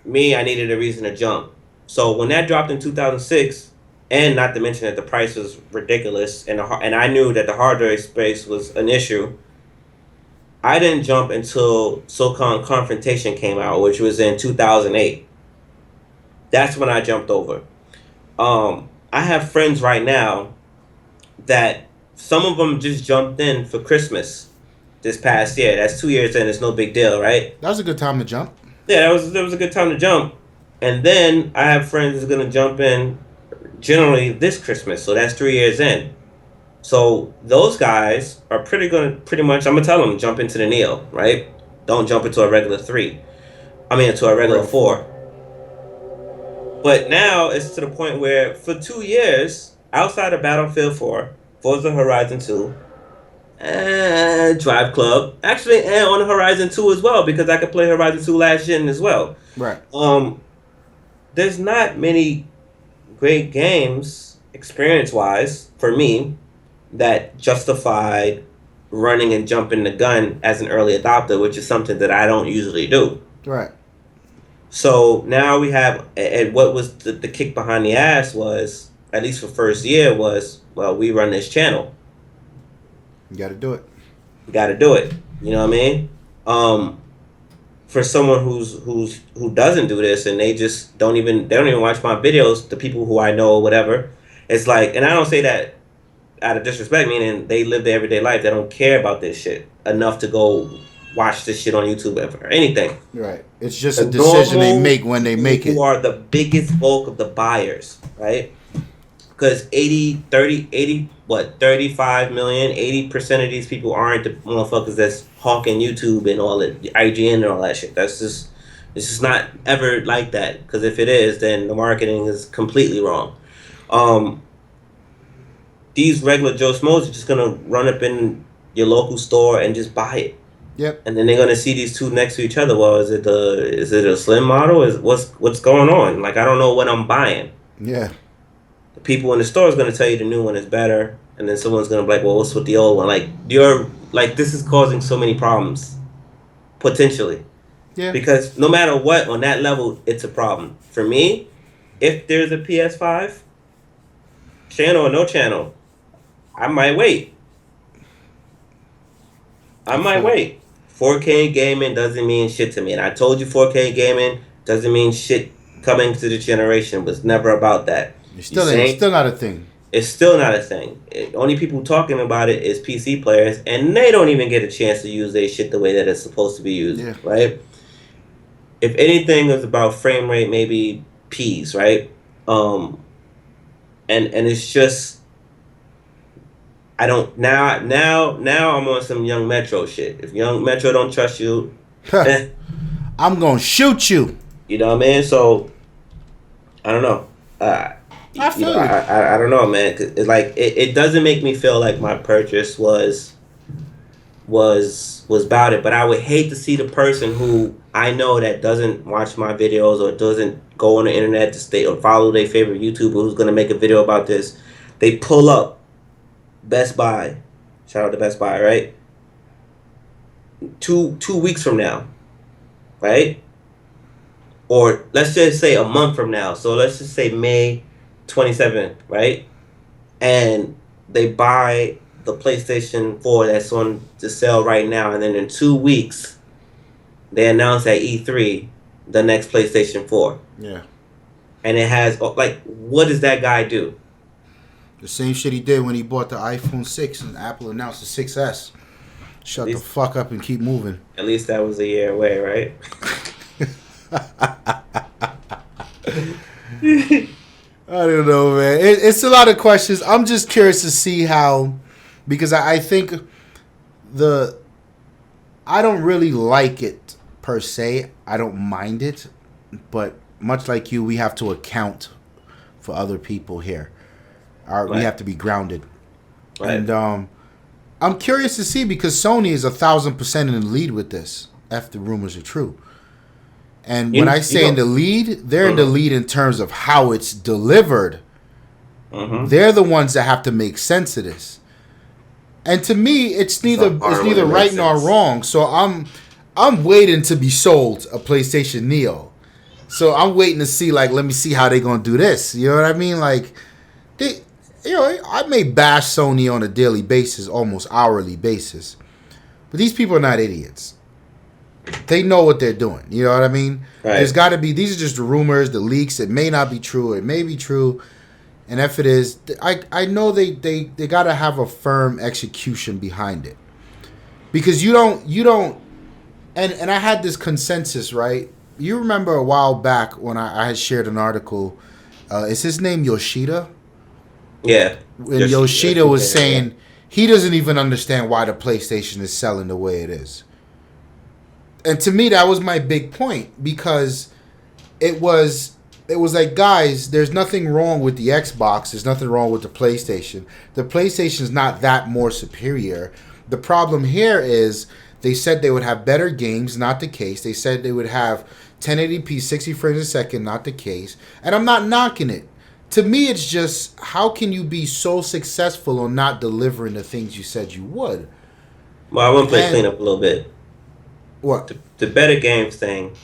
me, I needed a reason to jump. So when that dropped in 2006, and not to mention that the price was ridiculous, and I knew that the hard drive space was an issue, I didn't jump until SOCOM Confrontation came out, which was in 2008. That's when I jumped over. I have friends right now that some of them just jumped in for Christmas this past year. That's 2 years in. It's no big deal, right? That was a good time to jump. Yeah, that was a good time to jump. And then I have friends that's going to jump in generally this Christmas, so that's 3 years in. So those guys are pretty much, I'm going to tell them, jump into the Neo, right? Don't jump into a regular 3. Into a regular 4. But now it's to the point where for 2 years, outside of Battlefield 4, Forza Horizon 2, and Drive Club, actually, and on Horizon 2 as well, because I could play Horizon 2 last gen as well. Right. There's not many great games, experience-wise, for me, that justified running and jumping the gun as an early adopter, which is something that I don't usually do. Right. So now we have, and what was the kick behind the ass was, at least for first year, was, well, we run this channel. You got to do it. You got to do it. You know what I mean? For someone who doesn't do this and they don't even watch my videos, the people who I know or whatever, it's like, and I don't say that out of disrespect, meaning they live their everyday life. They don't care about this shit enough to go watch this shit on YouTube or anything. Right. It's just a decision they make when they make it. Who are the biggest bulk of the buyers, right? Because 35 million, 80% of these people aren't the motherfuckers that's hawking YouTube and all that, IGN and all that shit. It's just not ever like that. Because if it is, then the marketing is completely wrong. These regular Joe Schmoes are just gonna run up in your local store and just buy it. Yep. And then they're gonna see these two next to each other. Well, is it a slim model? What's going on? Like, I don't know what I'm buying. Yeah. The people in the store is gonna tell you the new one is better, and then someone's gonna be like, well, what's with the old one? This is causing so many problems, potentially. Yeah. Because no matter what, on that level, it's a problem. For me, if there's a PS5, channel or no channel, I might wait. I might wait. 4K gaming doesn't mean shit to me, and I told you 4K gaming doesn't mean shit coming to the generation. It was never about that. It's still not a thing. It's still not a thing. Only people talking about it is PC players, and they don't even get a chance to use their shit the way that it's supposed to be used, right? If anything is about frame rate, maybe P's, right? And it's just I don't now I'm on some Young Metro shit. If Young Metro don't trust you, I'm gonna shoot you. You know what I mean? So I don't know. I feel I don't know, man. It's like it doesn't make me feel like my purchase was about it. But I would hate to see the person who I know that doesn't watch my videos or doesn't go on the internet to stay or follow their favorite YouTuber who's gonna make a video about this. They pull up Best Buy. Shout out to Best Buy, right? Two weeks from now, right? Or let's just say a month from now. So let's just say May 27th, right? And they buy the PlayStation 4 that's on the sale right now, and then in 2 weeks, they announce at E3 the next PlayStation 4. Yeah. And it has, like, what does that guy do? The same shit he did when he bought the iPhone 6 and Apple announced the 6S. Shut the fuck up and keep moving. At least that was a year away, right? I don't know, man. It's a lot of questions. I'm just curious to see how, because I think I don't really like it per se. I don't mind it, but much like you, we have to account for other people here. Right. We have to be grounded. Right. And I'm curious to see because Sony is 1,000% in the lead with this, if the rumors are true. And when I say in the lead, they're in the lead in terms of how it's delivered. They're the ones that have to make sense of this. And to me, it's neither right nor wrong. So I'm waiting to be sold a PlayStation Neo. So I'm waiting to see, like, let me see how they're gonna do this. You know what I mean? Like, I may bash Sony on a daily basis, almost hourly basis, but these people are not idiots. They know what they're doing. You know what I mean? Right. There's got to be. These are just the rumors, the leaks. It may not be true. It may be true. And if it is, I know they got to have a firm execution behind it. Because you don't. And I had this consensus, right? You remember a while back when I had shared an article. Is his name Yoshida? Yeah. When Yoshida was saying he doesn't even understand why the PlayStation is selling the way it is. And to me, that was my big point because it was like, guys, there's nothing wrong with the Xbox. There's nothing wrong with the PlayStation. The PlayStation's not that more superior. The problem here is they said they would have better games, not the case. They said they would have 1080p, 60 frames a second, not the case. And I'm not knocking it. To me, it's just, how can you be so successful on not delivering the things you said you would? Well, I want to clean up a little bit. What? The better games thing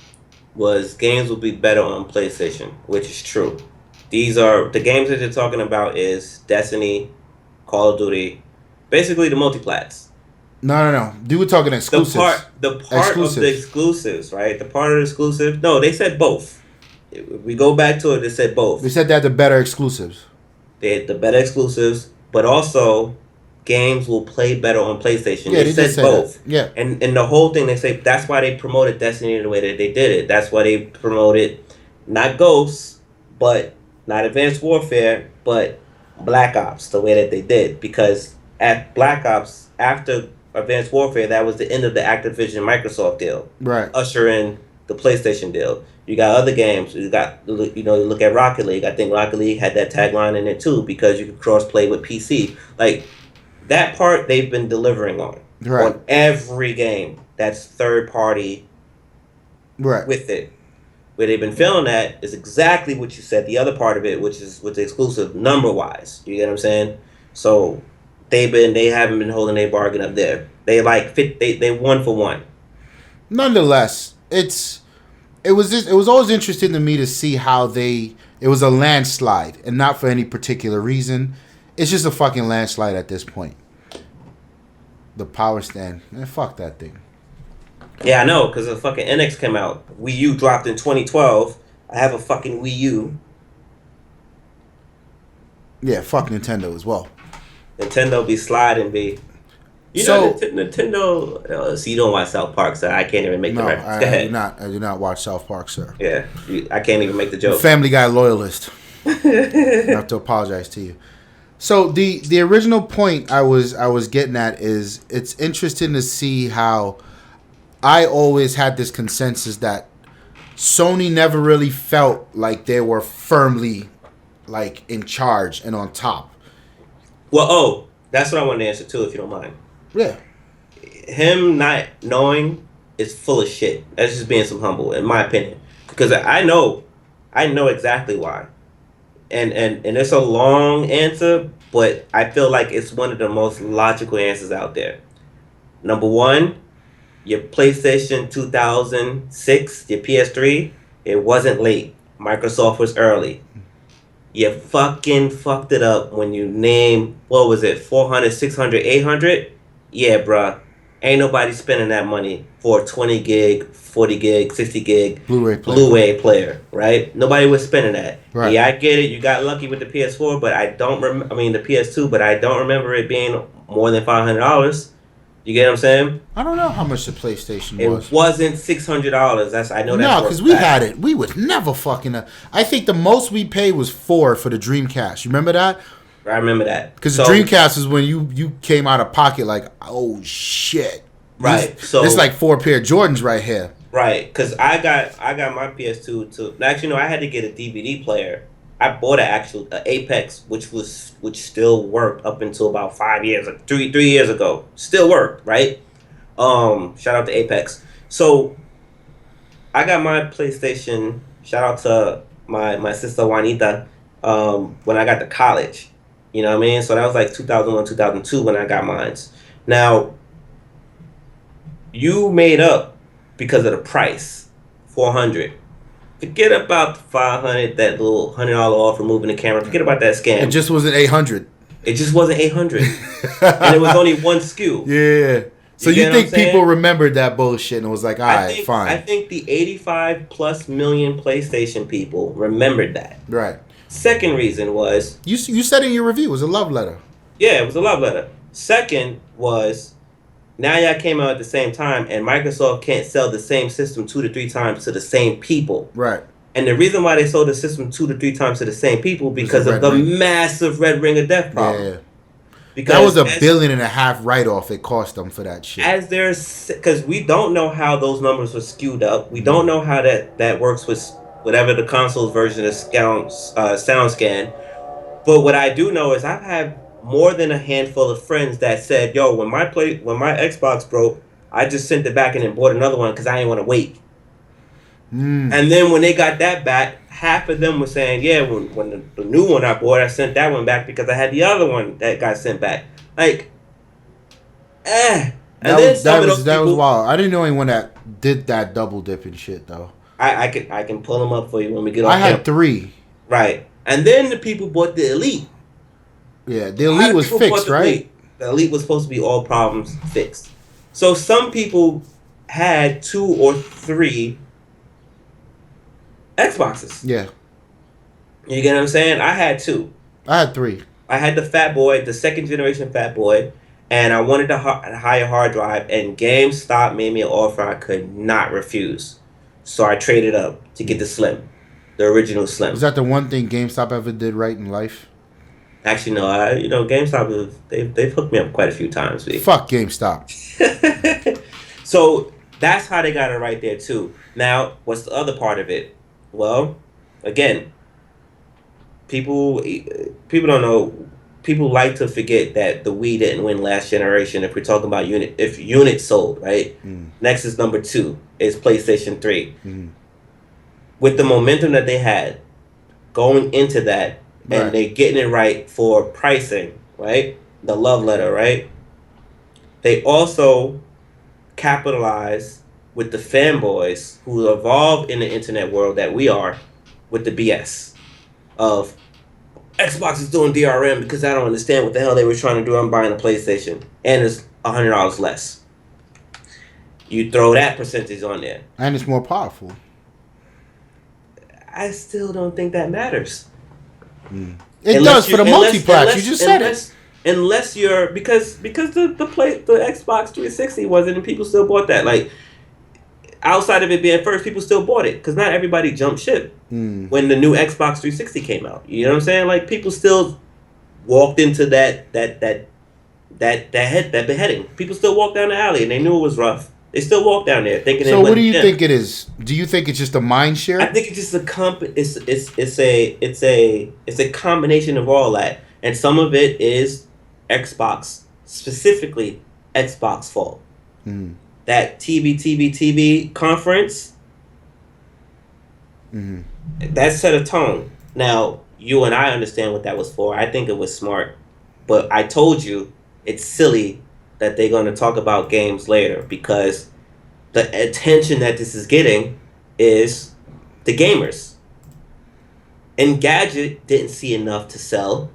was games will be better on PlayStation, which is true. These are the games that you're talking about is Destiny, Call of Duty, basically the multiplats. No. You were talking exclusives. The part of the exclusives, right? The part of the exclusive. No, they said both. If we go back to it, they said both. They said that the better exclusives. They had the better exclusives, but also games will play better on PlayStation. Yeah, they said both. That. Yeah. And the whole thing, they say that's why they promoted Destiny the way that they did it. That's why they promoted not Ghosts, but not Advanced Warfare, but Black Ops the way that they did. Because at Black Ops, after Advanced Warfare, that was the end of the Activision Microsoft deal. Right. Usher in the PlayStation deal. You got other games. You got, you look at Rocket League. I think Rocket League had that tagline in it too because you could cross-play with PC. Like, that part they've been delivering on. Right. On every game that's third-party with it. Where they've been failing at is exactly what you said. The other part of it, which is with the exclusive number-wise. You get what I'm saying? So they haven't been holding their bargain up there. They they 1 for 1. Nonetheless, it was always interesting to me to see how it was a landslide and not for any particular reason. It's just a fucking landslide at this point. the power stand. Fuck that thing. Yeah, I know, because the fucking NX came out. Wii U dropped in 2012. I have a fucking Wii U. Yeah, fuck Nintendo as well. Nintendo be sliding, B. You know, Nintendo. So you don't watch South Park, so I can't even make the reference. Go ahead. I do not watch South Park, sir. Yeah, I can't even make the joke. Family Guy loyalist. I have to apologize to you. So the original point I was getting at is it's interesting to see how I always had this consensus that Sony never really felt like they were firmly like in charge and on top. Well, that's what I wanted to answer too, if you don't mind. Yeah. Him not knowing is full of shit. That's just being some humble, in my opinion. Because I know exactly why. And it's a long answer, but I feel like it's one of the most logical answers out there. Number one, your PlayStation 2006, your PS3, it wasn't late. Microsoft was early. You fucking fucked it up when you named, what was it, 400, 600, 800? Yeah, bruh. Ain't nobody spending that money for a 20 gig, 40 gig, 60 gig Blu-ray player, right? Nobody was spending that. Right. Yeah, I get it. You got lucky with the PS4, but I don't the PS2, but I don't remember it being more than $500. You get what I'm saying? I don't know how much the PlayStation was. It wasn't $600. I know that. No, because we had it. We would never fucking. I think the most we paid was $4 for the Dreamcast. You remember that? I remember that. Because the Dreamcast is when you came out of pocket like, oh shit. Right. It's like 4 pair of Jordans right here. Right. Because I got my PS2 too. Actually, no, I had to get a DVD player. I bought an actual Apex, which still worked up until about 5 years, 3 years ago. Still worked, right? Shout out to Apex. So I got my PlayStation. Shout out to my sister Juanita. When I got to college, you know what I mean. So that was like 2001, 2002 when I got mine. Now you made up because of the price, $400. Forget about the $500, that little $100 off removing the camera. Forget about that scam. It just wasn't $800. It just wasn't $800, and it was only one SKU. Yeah. So you think people remembered that bullshit and was like, all right, fine. I think the 85 plus million PlayStation people remembered that. Right. Second reason was you said in your review it was a love letter. Yeah, it was a love letter. Second was, now y'all came out at the same time, and Microsoft can't sell the same system 2 to 3 times to the same people. Right. And the reason why they sold the system 2 to 3 times to the same people because of the massive red ring of death problem. Yeah. Because that was $1.5 billion write-off it cost them for that shit. Because we don't know how those numbers were skewed up. We don't know how that works with whatever the console's version of SoundScan. But what I do know is I've had more than a handful of friends that said, yo, when my Xbox broke, I just sent it back and then bought another one because I didn't want to wait. And then when they got that back, half of them were saying, yeah, when the new one I bought, I sent that one back because I had the other one that got sent back. Like, And that was wild. I didn't know anyone that did that double dipping shit though. I can pull them up for you when we get off. I had 3. Right, and then the people bought the Elite. Yeah, the Elite was fixed, right? The Elite was supposed to be all problems fixed. So some people had 2 or 3 Xboxes. Yeah. You get what I'm saying? I had 2. I had 3. I had the Fat Boy, the second generation Fat Boy, and I wanted the higher hard drive, and GameStop made me an offer I could not refuse. So I traded up to get the Slim, the original Slim. Is that the one thing GameStop ever did right in life? Actually, no. GameStop, they've hooked me up quite a few times. Fuck GameStop. So that's how they got it right there, too. Now, what's the other part of it? Well, again, people don't know. People like to forget that the Wii didn't win last generation. If we're talking about units sold, right? Next is number 2 is PlayStation 3. With the momentum that they had going into that, and they're getting it right for pricing, right? The love letter, right? They also capitalize with the fanboys who evolved in the internet world that we are with the BS of Xbox is doing DRM because I don't understand what the hell they were trying to do. I'm buying a PlayStation. And there's $100 less. You throw that percentage on there. And it's more powerful. I still don't think that matters. It does for the multiplats. You just said it. Unless you're because the Xbox 360 wasn't, and people still bought that. Like, outside of it being first, people still bought it because not everybody jumped ship when the new Xbox 360 came out. You know what I'm saying? Like, people still walked into that beheading. People still walked down the alley and they knew it was rough. They still walk down there thinking. So what do you think it is? Do you think it's just a mind share? I think it's just it's a combination of all that, and some of it is Xbox, specifically Xbox fault. That TV conference, that set a tone. Now, you and I understand what that was for. I think it was smart, but I told you it's silly that they're going to talk about games later because the attention that this is getting is the gamers. Engadget didn't see enough to sell.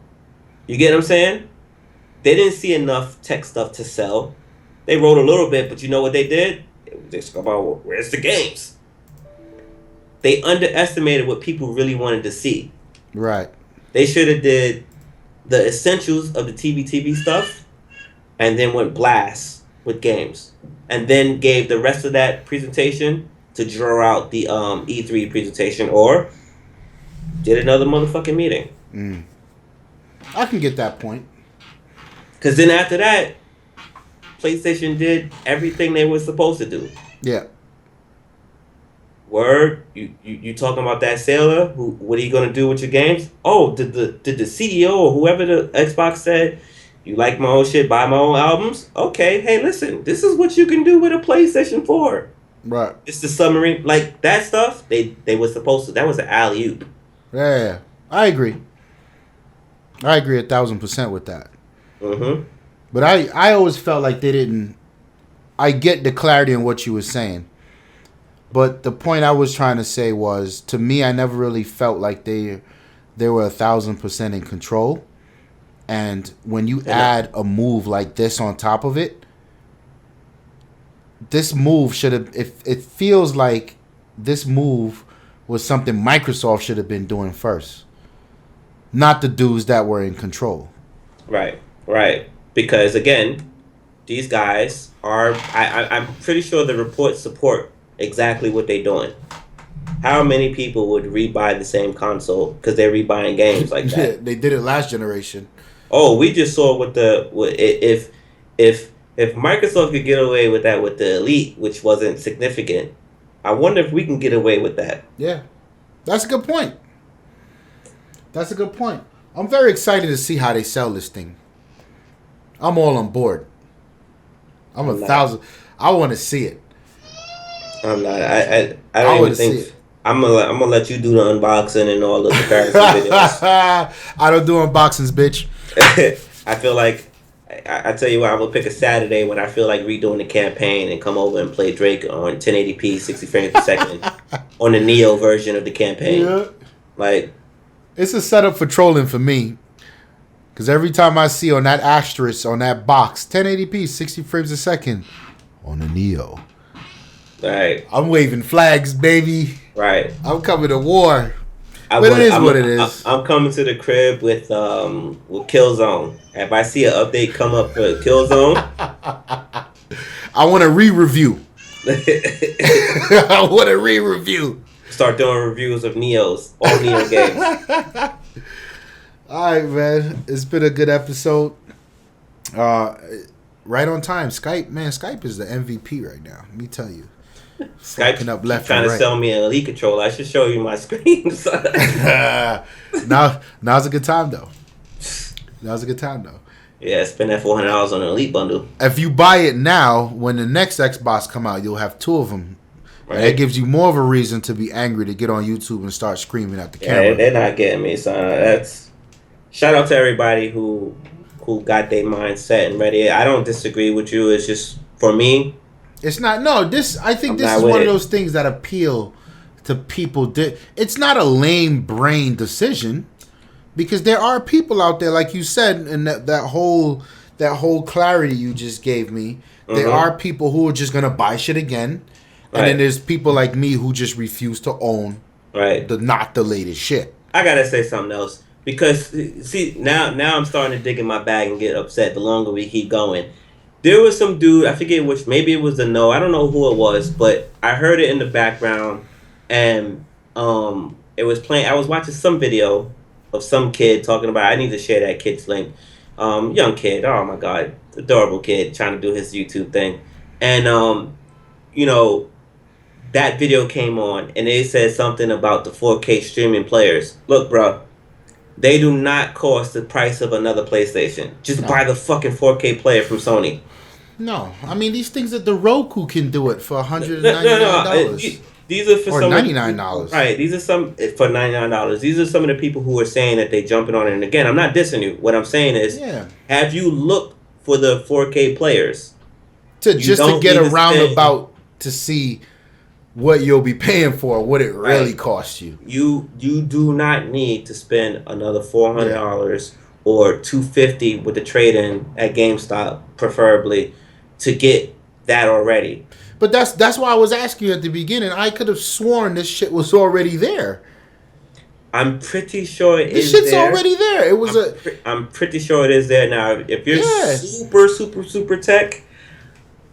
You get what I'm saying? They didn't see enough tech stuff to sell. They wrote a little bit, but you know what they did? They talk about where's the games. They underestimated what people really wanted to see. Right. They should have did the essentials of the TV stuff, and then went blast with games, and then gave the rest of that presentation to draw out the E3 presentation, or did another motherfucking meeting. I can get that point. Because then after that, PlayStation did everything they were supposed to do. Yeah. Word, you talking about that sailor? What are you gonna do with your games? Oh, did the CEO or whoever the Xbox said, you like my own shit, buy my own albums? Okay, hey, listen, this is what you can do with a PlayStation 4. Right. It's the summary, like that stuff. They were supposed to. That was an alley-oop. Yeah, I agree. I agree 1,000% with that. But I always felt like they didn't. I get the clarity in what you were saying, but the point I was trying to say was, to me, I never really felt like they were 1,000% in control. And when you add a move like this on top of it, this move should have. It feels like this move was something Microsoft should have been doing first, not the dudes that were in control. Right. Because again, these guys are. I'm pretty sure the reports support exactly what they're doing. How many people would rebuy the same console because they're rebuying games like that? They did it last generation. Oh, we just saw if Microsoft could get away with that with the Elite, which wasn't significant, I wonder if we can get away with that. Yeah, that's a good point. I'm very excited to see how they sell this thing. I'm all on board. I'm 1,000. I want to see it. I'm not. I don't even think. I'm gonna let you do the unboxing and all the comparison videos. I don't do unboxings, bitch. I feel like I tell you what, I'm gonna pick a Saturday when I feel like redoing the campaign and come over and play Drake on 1080p 60 frames per second on the Neo version of the campaign. Yeah. Like, it's a setup for trolling for me. Because every time I see on that asterisk on that box, 1080p 60 frames a second on the Neo. Right. I'm waving flags, baby. Right. I'm coming to war. But it is what it is. I'm coming to the crib with Killzone. If I see an update come up for Killzone, I want a re-review. I want a re-review. Start doing reviews of Neos, all Neo games. All right, man. It's been a good episode. Right on time. Skype is the MVP right now. Let me tell you. Skype up left trying to sell me an Elite controller. I should show you my screen. Now's a good time though. Yeah, spend that $400 on an Elite bundle. If you buy it now, when the next Xbox come out, you'll have two of them. Right. And that gives you more of a reason to be angry to get on YouTube and start screaming at the camera. They're not getting me, son. That's shout out to everybody who got their mind set and ready. I don't disagree with you. It's just for me. It's not. No, I think this is one of those things that appeal to people. It's not a lame brain decision because there are people out there, like you said, and that that whole clarity you just gave me. There are people who are just gonna buy shit again, and then there's people like me who just refuse to own not the latest shit. I gotta say something else because see now I'm starting to dig in my bag and get upset the longer we keep going. There was some dude, I forget which, maybe it was the No, I don't know who it was, but I heard it in the background, and it was playing. I was watching some video of some kid talking about. I need to share that kid's link. Young kid, oh my god, adorable kid trying to do his YouTube thing, and you know, that video came on and it said something about the 4K streaming players. Look, bro, they do not cost the price of another PlayStation. Just buy the fucking 4K player from Sony. No, I mean these things that the Roku can do it for $199. No. These are for or some $99. Right. These are some for $99. These are some of the people who are saying that they jumping on it. And again, I'm not dissing you. What I'm saying is, have you looked for the 4K players to get a roundabout to see what you'll be paying for, what it really costs you? You do not need to spend another $400 or $250 with the trade-in at GameStop, preferably, to get that already. But that's why I was asking you at the beginning. I could have sworn this shit was already there. I'm pretty sure it is there. This shit's there. already there. It was I'm pretty sure it is there now. If you're super tech,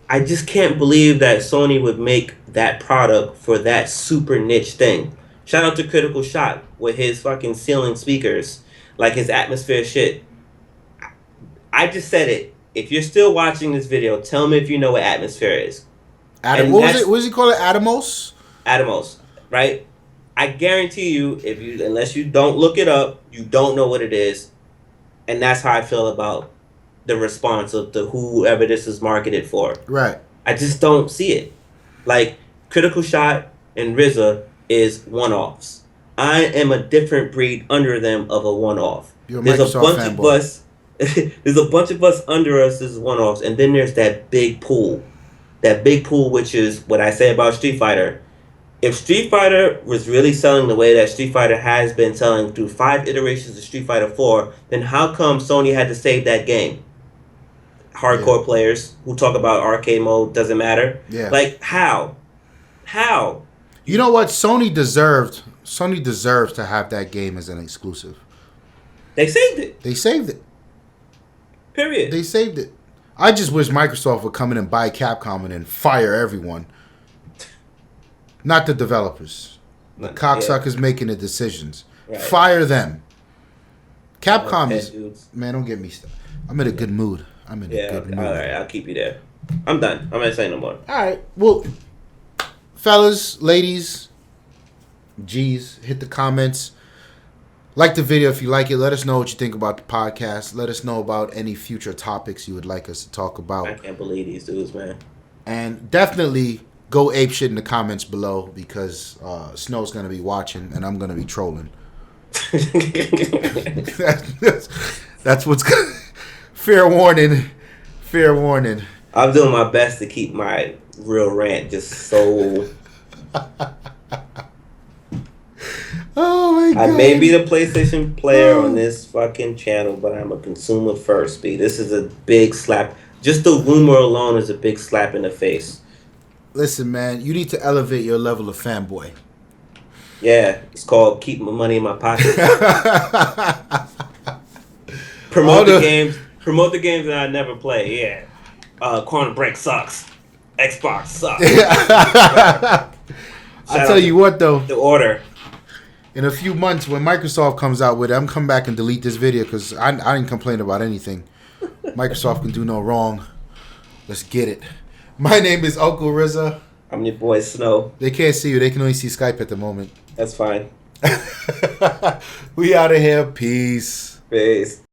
I just can't believe that Sony would make that product for that super niche thing. Shout out to Critical Shot with his fucking ceiling speakers, like his atmosphere shit. I just said it. If you're still watching this video, tell me if you know what atmosphere is. What does he call it? Atomos? Atomos, right? I guarantee you, unless you don't look it up, you don't know what it is. And that's how I feel about the response of whoever this is marketed for. Right. I just don't see it. Like, Critical Shot and RZA is one-offs. I am a different breed under them of a one-off. There's a bunch of us. There's a bunch of us under us as one-offs, and then there's that big pool. That big pool, which is what I say about Street Fighter. If Street Fighter was really selling the way that Street Fighter has been selling through 5 iterations of Street Fighter 4, then how come Sony had to save that game? Hardcore players who talk about arcade mode doesn't matter. Yeah. Like, how? How? You know what? Sony deserves to have that game as an exclusive. They saved it. Period. They saved it. I just wish Microsoft would come in and buy Capcom and then fire everyone. Not the developers. The cocksuckers making the decisions. Right. Fire them. Capcom is... Man, don't get me started. I'm in a good mood. All right, I'll keep you there. I'm done. I'm not saying no more. All right. Well, fellas, ladies, G's, hit the comments. Like the video if you like it. Let us know what you think about the podcast. Let us know about any future topics you would like us to talk about. I can't believe these dudes, man. And definitely go ape shit in the comments below because Snow's going to be watching and I'm going to be trolling. That's what's going to... Fair warning. I'm doing my best to keep my real rant just so... Oh my God. I may be the PlayStation player on this fucking channel, but I'm a consumer first, B. This is a big slap. Just the rumor alone is a big slap in the face. Listen, man, you need to elevate your level of fanboy. Yeah, it's called keep my money in my pocket. Promote the games that I never play. Yeah. Corner Break sucks. Xbox sucks. I tell you what, though. The Order. In a few months, when Microsoft comes out with it, I'm coming back and delete this video because I didn't complain about anything. Microsoft can do no wrong. Let's get it. My name is Uncle RZA. I'm your boy Snow. They can't see you. They can only see Skype at the moment. That's fine. We out of here. Peace.